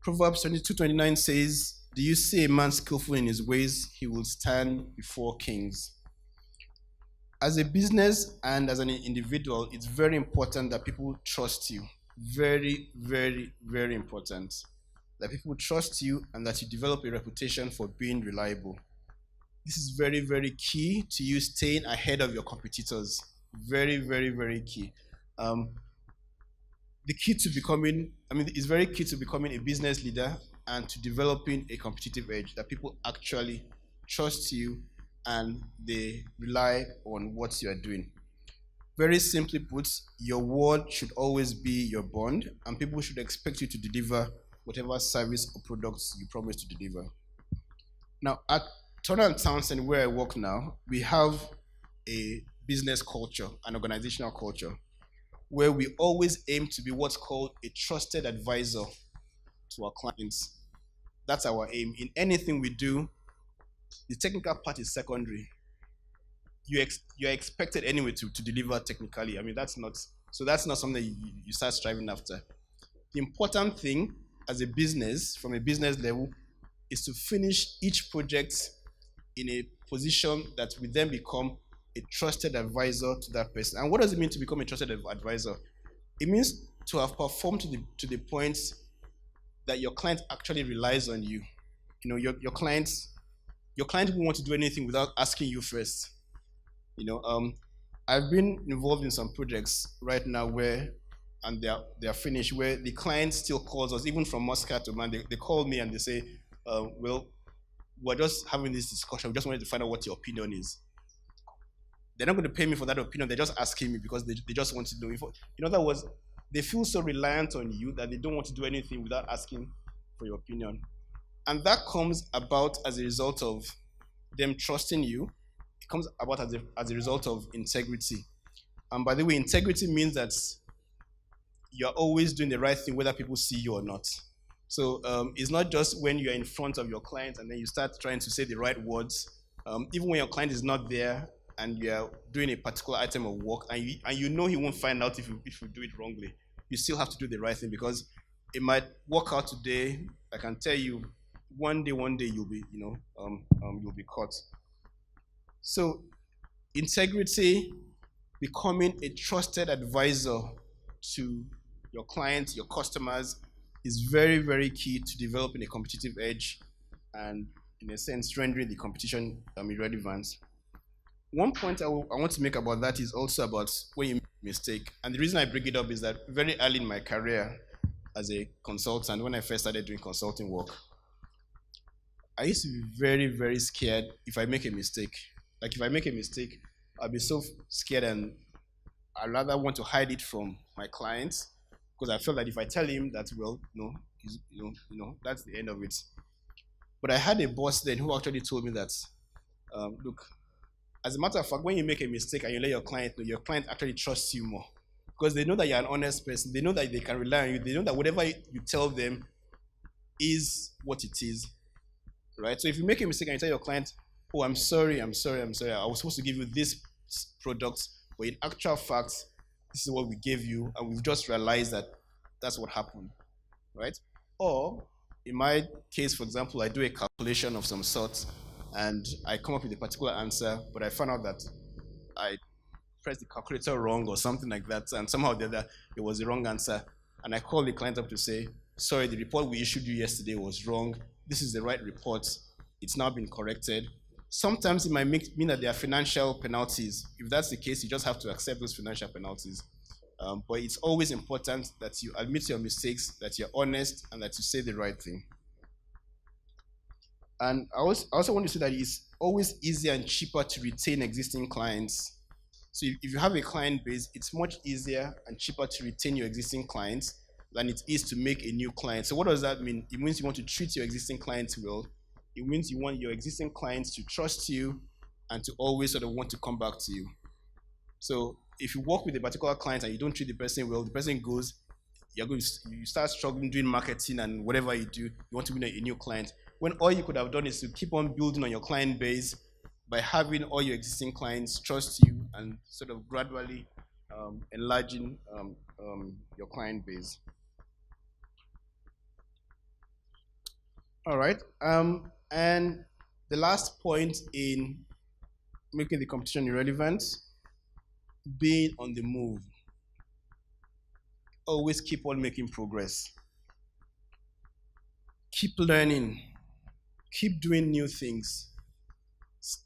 Proverbs 22:29 says, "Do you see a man skillful in his ways? He will stand before kings." As a business and as an individual, it's very important that people trust you. Very, very, very important. That people trust you and that you develop a reputation for being reliable. This is very, very key to you staying ahead of your competitors. Very, very, very key. It's very key to becoming a business leader and to developing a competitive edge, that people actually trust you and they rely on what you are doing. Very simply put, your word should always be your bond, and people should expect you to deliver whatever service or products you promise to deliver. Now, at Turner & Townsend, where I work now, we have a business culture, an organizational culture, where we always aim to be what's called a trusted advisor to our clients. That's our aim. In anything we do, the technical part is secondary. You're expected anyway to deliver technically. That's not something you start striving after. The important thing as a business, from a business level, is to finish each project in a position that we then become a trusted advisor to that person. And what does it mean to become a trusted advisor? It means to have performed to the point that your client actually relies on you. Your client won't want to do anything without asking you first. I've been involved in some projects right now and they are finished, where the client still calls us, even from Muscat to Man. They call me and they say, well, we're just having this discussion. We just wanted to find out what your opinion is. they're not going to pay me for that opinion. They're just asking me because they just want to know. In other words, they feel so reliant on you that they don't want to do anything without asking for your opinion. And that comes about as a result of them trusting you. It comes about as a result of integrity. And by the way, integrity means that you're always doing the right thing, whether people see you or not. So it's not just when you're in front of your client and then you start trying to say the right words. Even when your client is not there and you're doing a particular item of work and you know he won't find out if you do it wrongly, you still have to do the right thing because it might work out today. I can tell you, one day you'll be, you'll be caught. So integrity, becoming a trusted advisor to your clients, your customers, is very, very key to developing a competitive edge and, in a sense, rendering the competition irrelevant. One point I want to make about that is also about when you make a mistake. And the reason I bring it up is that very early in my career as a consultant, when I first started doing consulting work, I used to be very, very scared if I make a mistake. Like if I make a mistake, I'll be so scared and I'd rather want to hide it from my clients because I felt that if I tell him that, well, that's the end of it. But I had a boss then who actually told me that, look, as a matter of fact, when you make a mistake and you let your client know, your client actually trusts you more because they know that you're an honest person. They know that they can rely on you. They know that whatever you tell them is what it is, right? So if you make a mistake and you tell your client, oh, I'm sorry, I was supposed to give you this product, but in actual fact, this is what we gave you, and we've just realized that that's what happened, right? Or, in my case, for example, I do a calculation of some sort, and I come up with a particular answer, but I found out that I pressed the calculator wrong or something like that, and somehow or the other, it was the wrong answer. And I called the client up to say, sorry, the report we issued you yesterday was wrong. This is the right report. It's now been corrected. Sometimes it might mean that there are financial penalties. If that's the case, you just have to accept those financial penalties. But it's always important that you admit your mistakes, that you're honest, and that you say the right thing. And I also want to say that it's always easier and cheaper to retain existing clients. So if you have a client base, it's much easier and cheaper to retain your existing clients than it is to make a new client. So what does that mean? It means you want to treat your existing clients well. It means you want your existing clients to trust you and to always sort of want to come back to you. So if you work with a particular client and you don't treat the person well, the person goes, you start struggling doing marketing and whatever you do, you want to win a new client. When all you could have done is to keep on building on your client base by having all your existing clients trust you and sort of gradually enlarging your client base. All right. And the last point in making the competition irrelevant, being on the move. Always keep on making progress. Keep learning. Keep doing new things.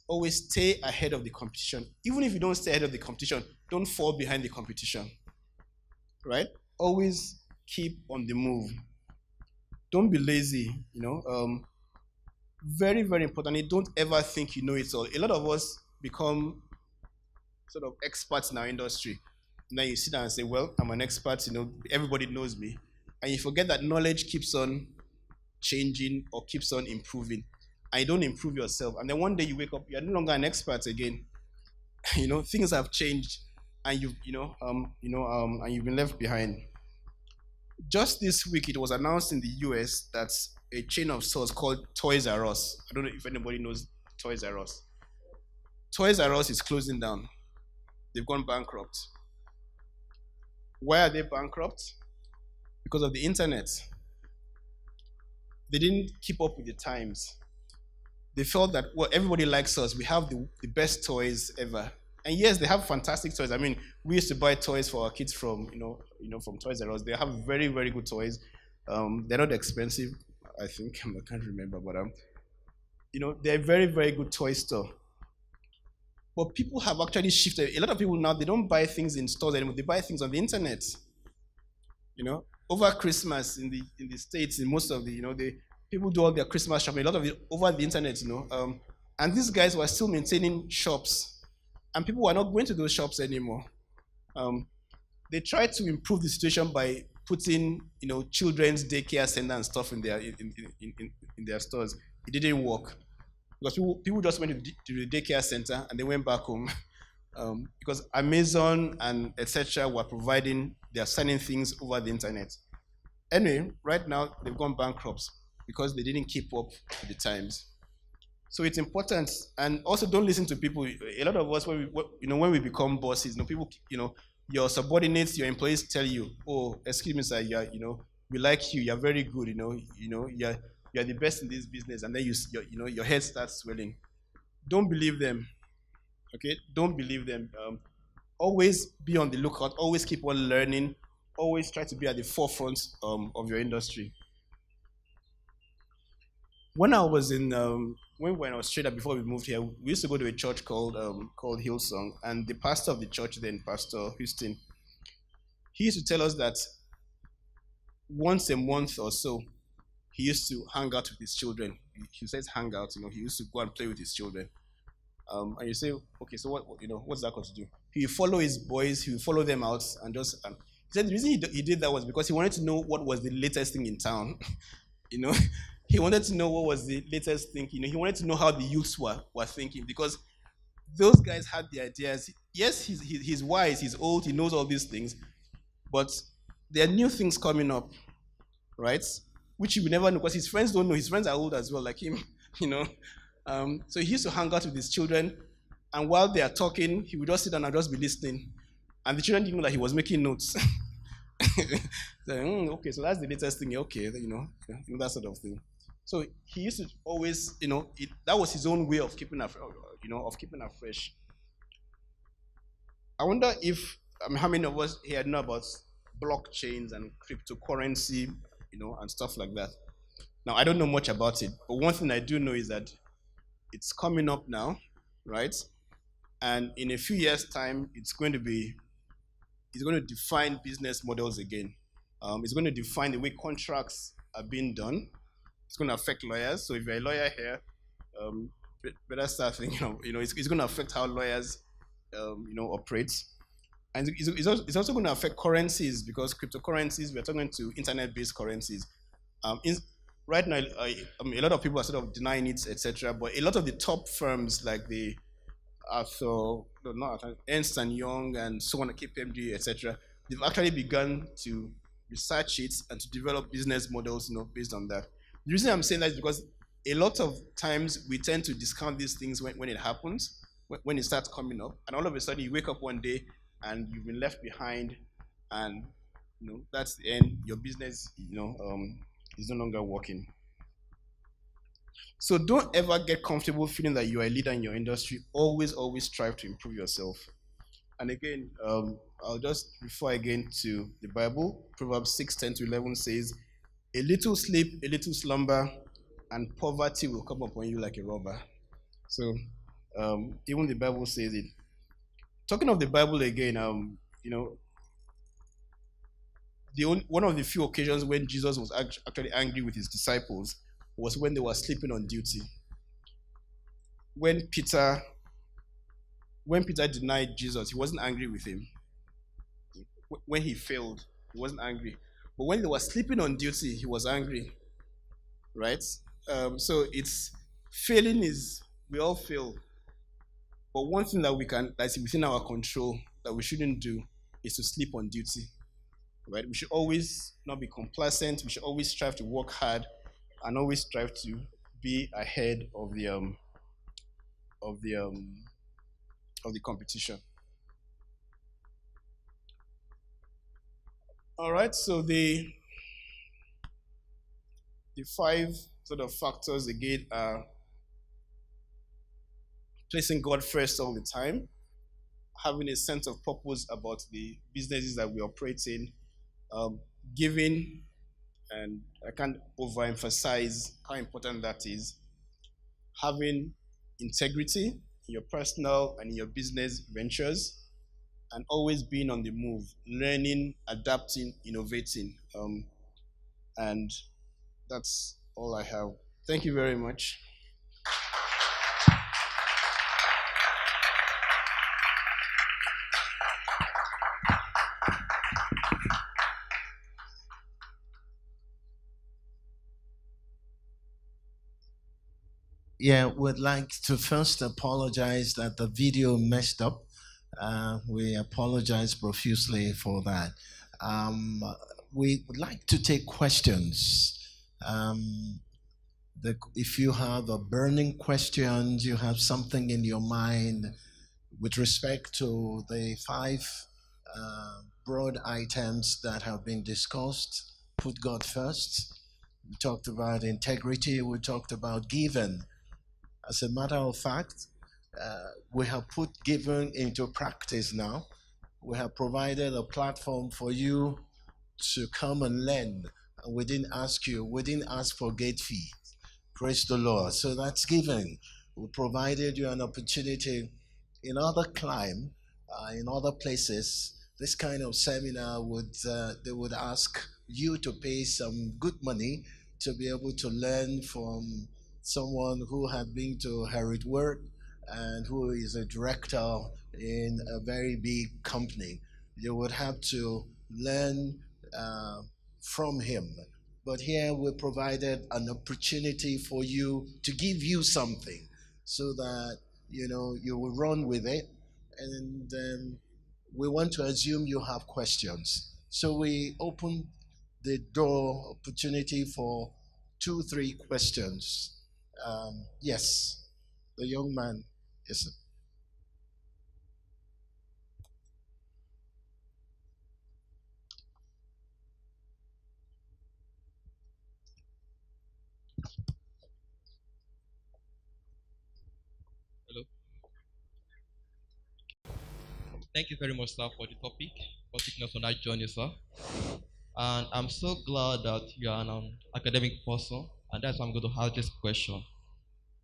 Always stay ahead of the competition. Even if you don't stay ahead of the competition, don't fall behind the competition. Right? Always keep on the move. Don't be lazy, very, very importantly, don't ever think you know it all. A lot of us become sort of experts in our industry. And then you sit down and say, well, I'm an expert, everybody knows me. And you forget that knowledge keeps on changing or keeps on improving. And you don't improve yourself. And then one day you wake up, you're no longer an expert again. Things have changed and you've been left behind. Just this week, it was announced in the US that a chain of stores called Toys R Us. I don't know if anybody knows Toys R Us. Toys R Us is closing down. They've gone bankrupt. Why are they bankrupt? Because of the internet. They didn't keep up with the times. They felt that, well, everybody likes us. We have the best toys ever. And yes, they have fantastic toys. I mean, we used to buy toys for our kids from Toys R Us. They have very, very good toys. They're not expensive, I think. I can't remember, but they're a very, very good toy store. But people have actually shifted. A lot of people now, they don't buy things in stores anymore. They buy things on the internet. Over Christmas in the States, in most of the, people do all their Christmas shopping, a lot of it over the internet, and these guys were still maintaining shops. and people were not going to those shops anymore. Um, they tried to improve the situation by putting, children's daycare center and stuff in their stores. It didn't work because people just went to the daycare center and they went back home. Because Amazon and etc. were providing, they are selling things over the internet. Anyway, right now they've gone bankrupt because they didn't keep up with the times. So it's important, and also don't listen to people. A lot of us, when we become bosses, people, your subordinates, your employees tell you, "Oh, excuse me, sir, we like you. You're very good. You're the best in this business," and then your head starts swelling. Don't believe them. Okay, don't believe them. Always be on the lookout. Always keep on learning. Always try to be at the forefront of your industry. When I was when we were in Australia before we moved here, we used to go to a church called Hillsong, and the pastor of the church then, Pastor Houston, he used to tell us that once a month or so, he used to hang out with his children. He says hang out, he used to go and play with his children. And you say, okay, so what's that got to do? He would follow his boys, he would follow them out, and just. He said the reason he did that was because he wanted to know what was the latest thing in town. He wanted to know what was the latest thing. He wanted to know how the youths were thinking, because those guys had the ideas. Yes, he's wise, he's old, he knows all these things, but there are new things coming up, right? Which you will never know because his friends don't know. His friends are old as well, like him, So he used to hang out with his children, and while they are talking, he would just sit down and just be listening. And the children didn't know that he was making notes. So, okay, so that's the latest thing. Okay, that sort of thing. So he used to always, that was his own way of keeping her, keeping her fresh. I wonder if how many of us here know about blockchains and cryptocurrency, and stuff like that. Now I don't know much about it, but one thing I do know is that it's coming up now, right? And in a few years' time, it's going to define business models again. It's going to define the way contracts are being done. It's going to affect lawyers. So if you're a lawyer here, better start thinking. It's going to affect how lawyers, operate. And it's also going to affect currencies, because cryptocurrencies, we're talking to internet-based currencies. Right now, a lot of people are sort of denying it, etc. But a lot of the top firms, like the Ernst and Young and so on, KPMG, etc., they've actually begun to research it and to develop business models, based on that. The reason I'm saying that is because a lot of times we tend to discount these things when it happens, when it starts coming up, and all of a sudden you wake up one day and you've been left behind, and that's the end. Your business, is no longer working. So don't ever get comfortable feeling that you are a leader in your industry. Always strive to improve yourself. And again, I'll just refer again to the Bible. Proverbs 6:10-11 says, "A little sleep, a little slumber, and poverty will come upon you like a robber." So even the Bible says it. Talking of the Bible again, one of the few occasions when Jesus was actually angry with his disciples was when they were sleeping on duty. When Peter denied Jesus, he wasn't angry with him. When he failed, he wasn't angry. But when they were sleeping on duty, he was angry. Right? So it's failing we all fail. But one thing that's within our control that we shouldn't do is to sleep on duty. Right? We should always not be complacent. We should always strive to work hard and always strive to be ahead of the competition. All right, so the 5 sort of factors again are placing God first all the time, having a sense of purpose about the businesses that we operate in, giving, and I can't overemphasize how important that is, having integrity in your personal and in your business ventures, and always being on the move, learning, adapting, innovating. And that's all I have. Thank you very much. Yeah, would like to first apologize that the video messed up. We apologize profusely for that. Um, we would like to take questions. Um, if you have a burning question, you have something in your mind with respect to the five broad items that have been discussed, put God first. We talked about integrity, we talked about giving. As a matter of fact, we have put giving into practice now. We have provided a platform for you to come and learn. And we didn't ask for gate fee. Praise the Lord. So that's giving. We provided you an opportunity in other clime, in other places. This kind of seminar they would ask you to pay some good money to be able to learn from someone who had been to Harriet Word and who is a director in a very big company. You would have to learn uh, from him. But here we provided an opportunity for you to give you something so that you will run with it. And we want to assume you have questions. So we open the door opportunity for 2, 3 questions. Yes, the young man is. Hello. Thank you very much, sir, for the topic, for taking us on that journey, sir. And I'm so glad that you are an academic person, and that's why I'm going to have this question.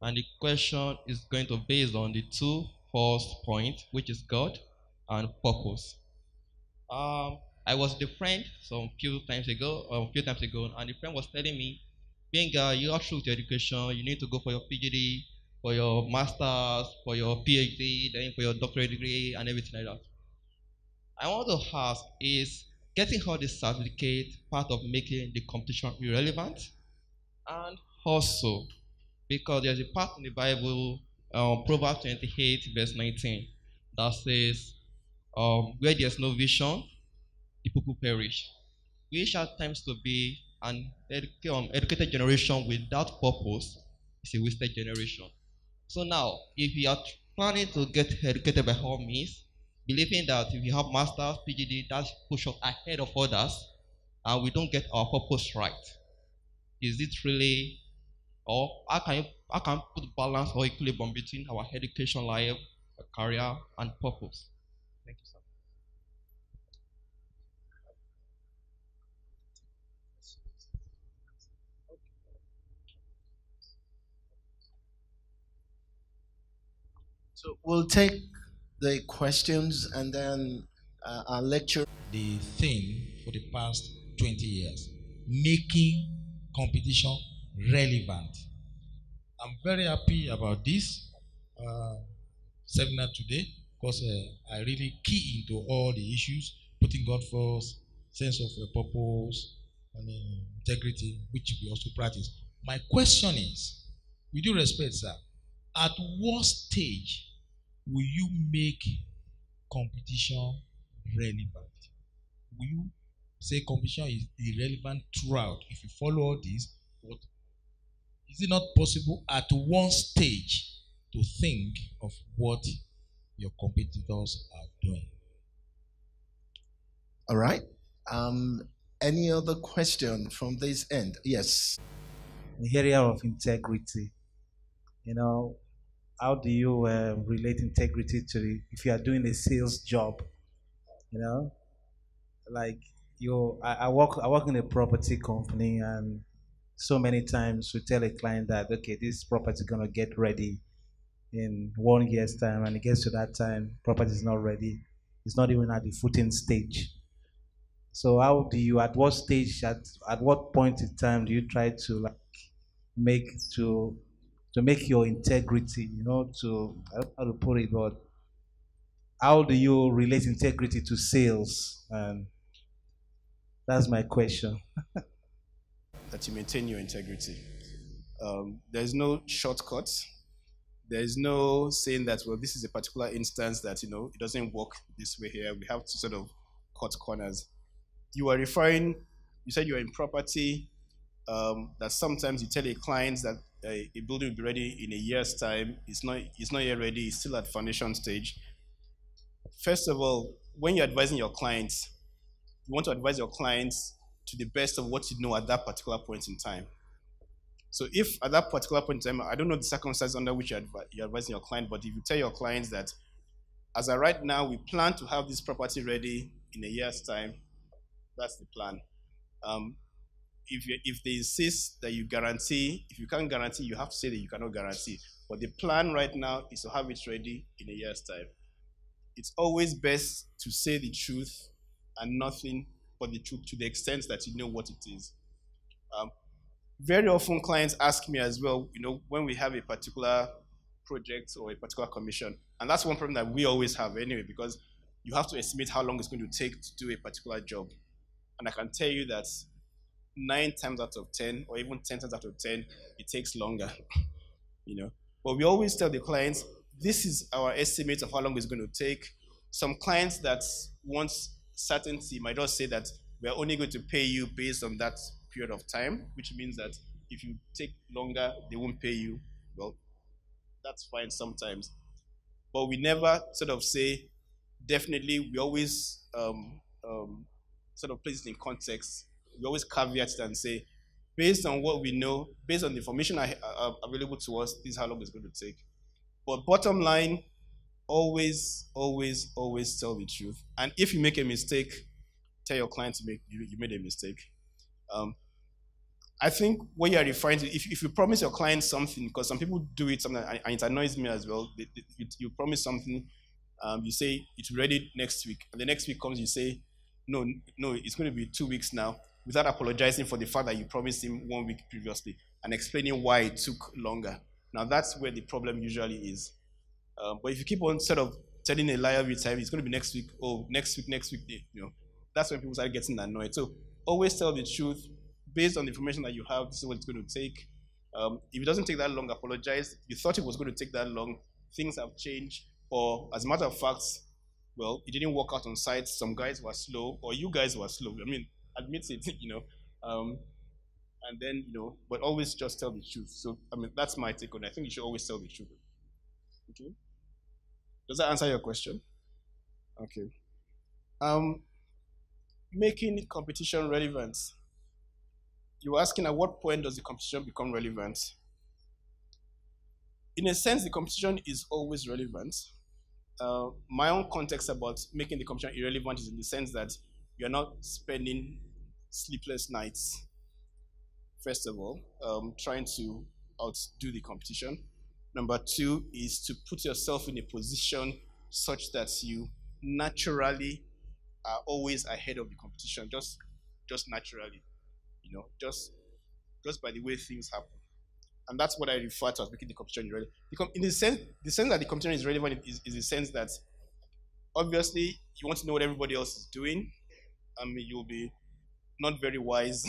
And the question is going to be based on the two first points, which is God and purpose. I was with a friend some few times ago, and the friend was telling me, Benga, you are through to education, you need to go for your PhD, for your master's, for your PhD, then for your doctorate degree, and everything like that. I want to ask, is getting all this certificate part of making the competition irrelevant? And also, because there's a part in the Bible, Proverbs 28, verse 19, that says, where there's no vision, the people perish. Which at times to be an educated generation without purpose is a wasted generation. So now, if you are planning to get educated by all means, believing that if you have master's, PhD, that push us ahead of others, and we don't get our purpose right, is it really, or how can you put balance or equilibrium between our education life, career, and purpose? Thank you, sir. So we'll take the questions and then our lecture. The theme for the past 20 years, making competition relevant. I'm very happy about this uh, seminar today because I really key into all the issues, putting God first, sense of purpose, and integrity, which we also practice. My question is, with due respect, sir, at what stage will you make competition relevant? Will you say competition is irrelevant throughout? If you follow all this, but is it not possible at one stage to think of what your competitors are doing? All right. Um, any other question from this end? Yes. The area of integrity. You know, how do you relate integrity to if you are doing a sales job? You know, like I work in a property company, and so many times we tell a client that okay, this property is gonna get ready in 1 year's time, and it gets to that time, property is not ready. It's not even at the footing stage. So how do you, at what stage, at what point in time do you try to like make to make your integrity, I don't know how to put it, but how do you relate integrity to sales? And that's my question. That you maintain your integrity. There's no shortcuts. There's no saying that, well, this is a particular instance that, it doesn't work this way here. We have to sort of cut corners. You are referring, you said you're in property, that sometimes you tell a client that a building will be ready in a year's time. It's not yet ready. It's still at foundation stage. First of all, when you're advising your clients, you want to advise your clients to the best of what you know at that particular point in time. So if at that particular point in time, I don't know the circumstances under which you're advising your client, but if you tell your clients that as of right now, we plan to have this property ready in a year's time, that's the plan. If they insist that you guarantee, if you can't guarantee, you have to say that you cannot guarantee. But the plan right now is to have it ready in a year's time. It's always best to say the truth and nothing but the truth to the extent that you know what it is. Very often clients ask me as well, when we have a particular project or a particular commission, and that's one problem that we always have anyway, because you have to estimate how long it's going to take to do a particular job. And I can tell you that 9 times out of 10, or even 10 times out of 10, it takes longer. But we always tell the clients, this is our estimate of how long it's going to take. Some clients that want certainty might just say that we're only going to pay you based on that period of time, which means that if you take longer, they won't pay you. Well, that's fine sometimes. But we never sort of say, definitely, we always sort of place it in context. We always caveat it and say, based on what we know, based on the information available to us, this is how long it's going to take. But bottom line, always, always, always tell the truth. And if you make a mistake, tell your client you made a mistake. I think what you're referring to, if you promise your client something, because some people do it sometimes, and it annoys me as well. You promise something, you say it's ready next week, and the next week comes, you say, no, it's going to be 2 weeks now, without apologizing for the fact that you promised him 1 week previously and explaining why it took longer. Now that's where the problem usually is. But if you keep on sort of telling a lie every time, it's going to be next week, next week, that's when people start getting annoyed. So always tell the truth. Based on the information that you have, this is what it's going to take. If it doesn't take that long, apologize. You thought it was going to take that long. Things have changed. Or as a matter of fact, well, it didn't work out on site. Some guys were slow, or you guys were slow. I mean, admit it, and then, but always just tell the truth. So, I mean, that's my take on it. I think you should always tell the truth. Okay? Does that answer your question? Okay. Making competition relevant. You were asking, at what point does the competition become relevant? In a sense, the competition is always relevant. My own context about making the competition irrelevant is in the sense that you're not spending sleepless nights, first of all, trying to outdo the competition. Number 2 is to put yourself in a position such that you naturally are always ahead of the competition, just naturally, just by the way things happen. And that's what I refer to as making the competition irrelevant. In the sense that the competition is relevant is the sense that obviously you want to know what everybody else is doing. I mean, you'll be not very wise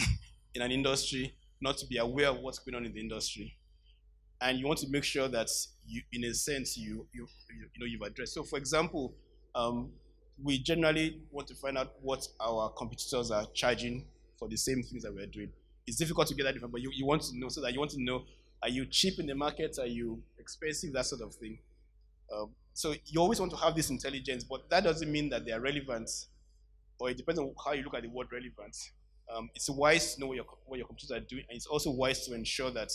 in an industry not to be aware of what's going on in the industry, and you want to make sure that you, in a sense, you've addressed. So, for example, we generally want to find out what our competitors are charging for the same things that we're doing. It's difficult to get that different, but you want to know, so that you want to know, are you cheap in the market? Are you expensive? That sort of thing. So you always want to have this intelligence, but that doesn't mean that they are relevant, or it depends on how you look at the word relevant. It's wise to know what your competitors are doing, and it's also wise to ensure that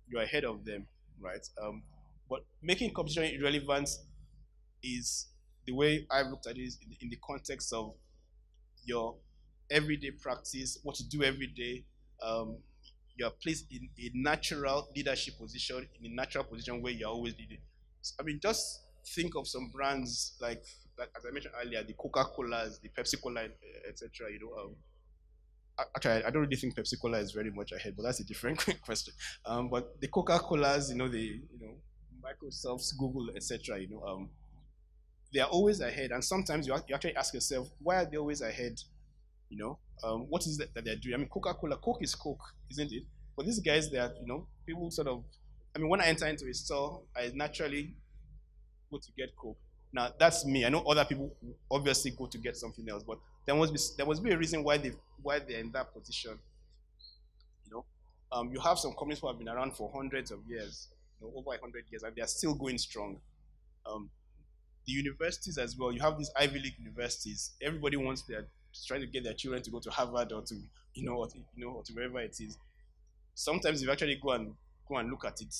you're ahead of them, right? But making competition irrelevant is the way I've looked at it is in the context of your everyday practice, what you do every day. You're placed in a natural leadership position, in a natural position where you're always leading. I mean, just think of some brands like as I mentioned earlier, the Coca-Colas, the Pepsi-Cola, etc. Actually, I don't really think Pepsi-Cola is very much ahead, but that's a different question. But the Coca-Colas, the Microsoft's, Google, etc. They are always ahead, and sometimes you actually ask yourself, why are they always ahead? What is it that they're doing? I mean, Coca-Cola, Coke is Coke, isn't it? But these guys, people People sort of, when I enter into a store, I naturally go to get Coke. Now that's me. I know other people obviously go to get something else, but there must be a reason why they're in that position. You know, you have some companies who have been around for hundreds of years, over 100 years, and they are still going strong. Um, the universities as well. You have these Ivy League universities. Everybody wants their trying to get their children to go to Harvard or to or to wherever it is. Sometimes if you actually go and look at it,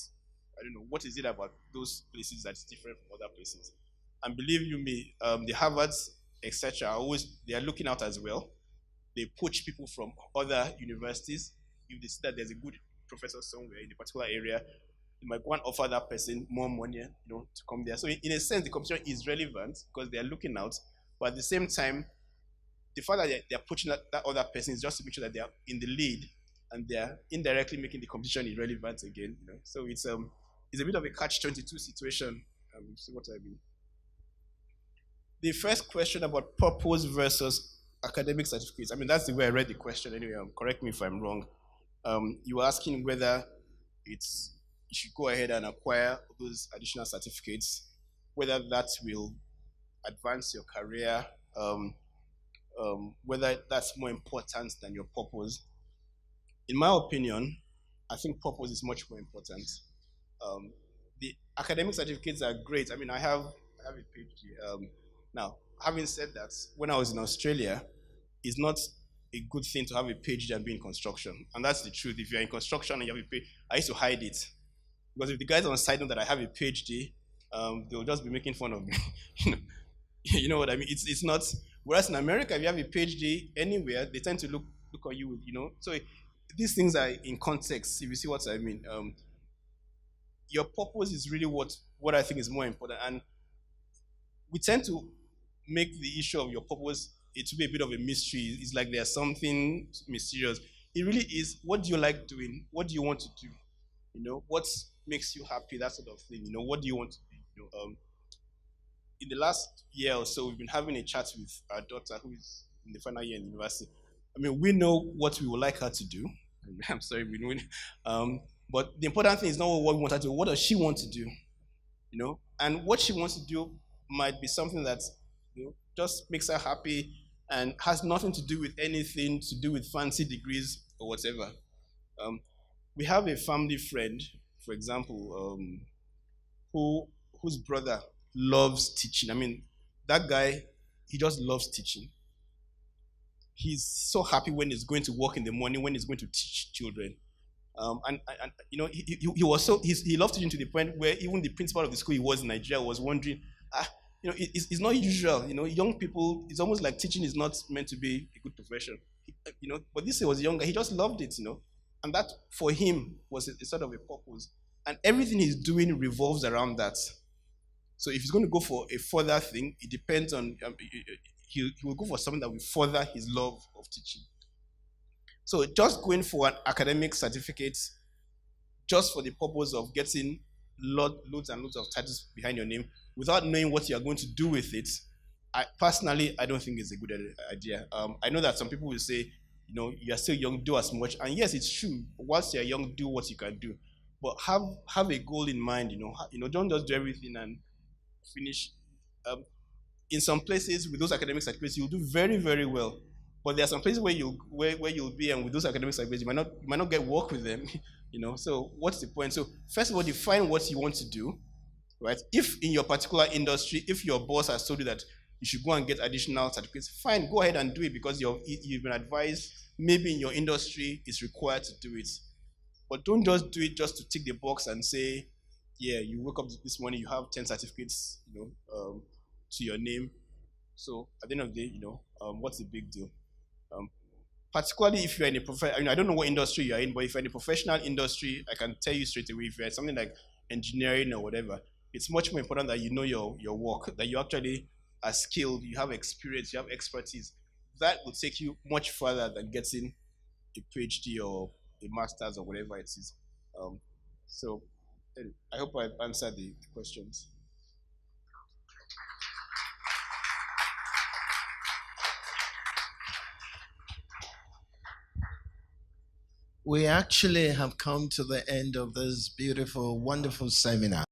I don't know what is it about those places that's different from other places. And believe you me, the Harvards, etc., always they are looking out as well. They poach people from other universities. If they see that there's a good professor somewhere in a particular area, they might go and offer that person more money, to come there. So in a sense, the competition is relevant because they are looking out, but at the same time, the fact that they're pushing that other person is just to make sure that they are in the lead, and they are indirectly making the competition irrelevant again. So it's a bit of a catch-22 situation. See what I mean. The first question about purpose versus academic certificates. That's the way I read the question anyway. Correct me if I'm wrong. You were asking whether you should go ahead and acquire those additional certificates, whether that will advance your career, whether that's more important than your purpose. In my opinion, I think purpose is much more important. The academic certificates are great. I have a PhD. Now, having said that, when I was in Australia, it's not a good thing to have a PhD and be in construction. And that's the truth. If you're in construction and you have a PhD, I used to hide it. Because if the guys on site know that I have a PhD, they'll just be making fun of me. You know what I mean? It's not. Whereas in America, if you have a PhD anywhere, they tend to look at you with, So these things are in context, if you see what I mean. Your purpose is really what I think is more important. And we tend to make the issue of your purpose it to be a bit of a mystery. It's like there's something mysterious. It really is, what do you like doing? What do you want to do? What makes you happy? That sort of thing. What do you want to do? In the last year or so, we've been having a chat with our daughter who is in the final year in university. We know what we would like her to do. I'm sorry, we know. But the important thing is not what we want her to do. What does she want to do? And what she wants to do might be something that just makes her happy and has nothing to do with anything to do with fancy degrees or whatever. We have a family friend, for example, whose brother loves teaching. That guy, he just loves teaching. He's so happy when he's going to work in the morning, when he's going to teach children. He loved teaching to the point where even the principal of the school he was in Nigeria was wondering, it's not usual. Young people, it's almost like teaching is not meant to be a good profession. But this was younger, he just loved it, and that for him was a sort of a purpose. And everything he's doing revolves around that. So if he's going to go for a further thing, it depends on, he will go for something that will further his love of teaching. So just going for an academic certificate, just for the purpose of getting loads and loads of titles behind your name, without knowing what you're going to do with it, I don't think it's a good idea. I know that some people will say, you're still young, do as much. And yes, it's true. Whilst you're young, do what you can do. But have a goal in mind, don't just do everything and finish. In some places with those academic certificates, you'll do very, very well. But there are some places where you'll be, and with those academic certificates, you might not get work with them. So what's the point? So first of all, define what you want to do, right? If in your particular industry, if your boss has told you that you should go and get additional certificates, fine, go ahead and do it because you've been advised maybe in your industry it's required to do it. But don't just do it just to tick the box and say, yeah, you wake up this morning, you have 10 certificates, to your name. So at the end of the day, what's the big deal? Particularly if you're in a I don't know what industry you're in, but if you're in a professional industry, I can tell you straight away, if you're something like engineering or whatever, it's much more important that you know your work, that you actually are skilled, you have experience, you have expertise. That will take you much further than getting a PhD or a master's or whatever it is. So I hope I've answered the questions. We actually have come to the end of this beautiful, wonderful seminar.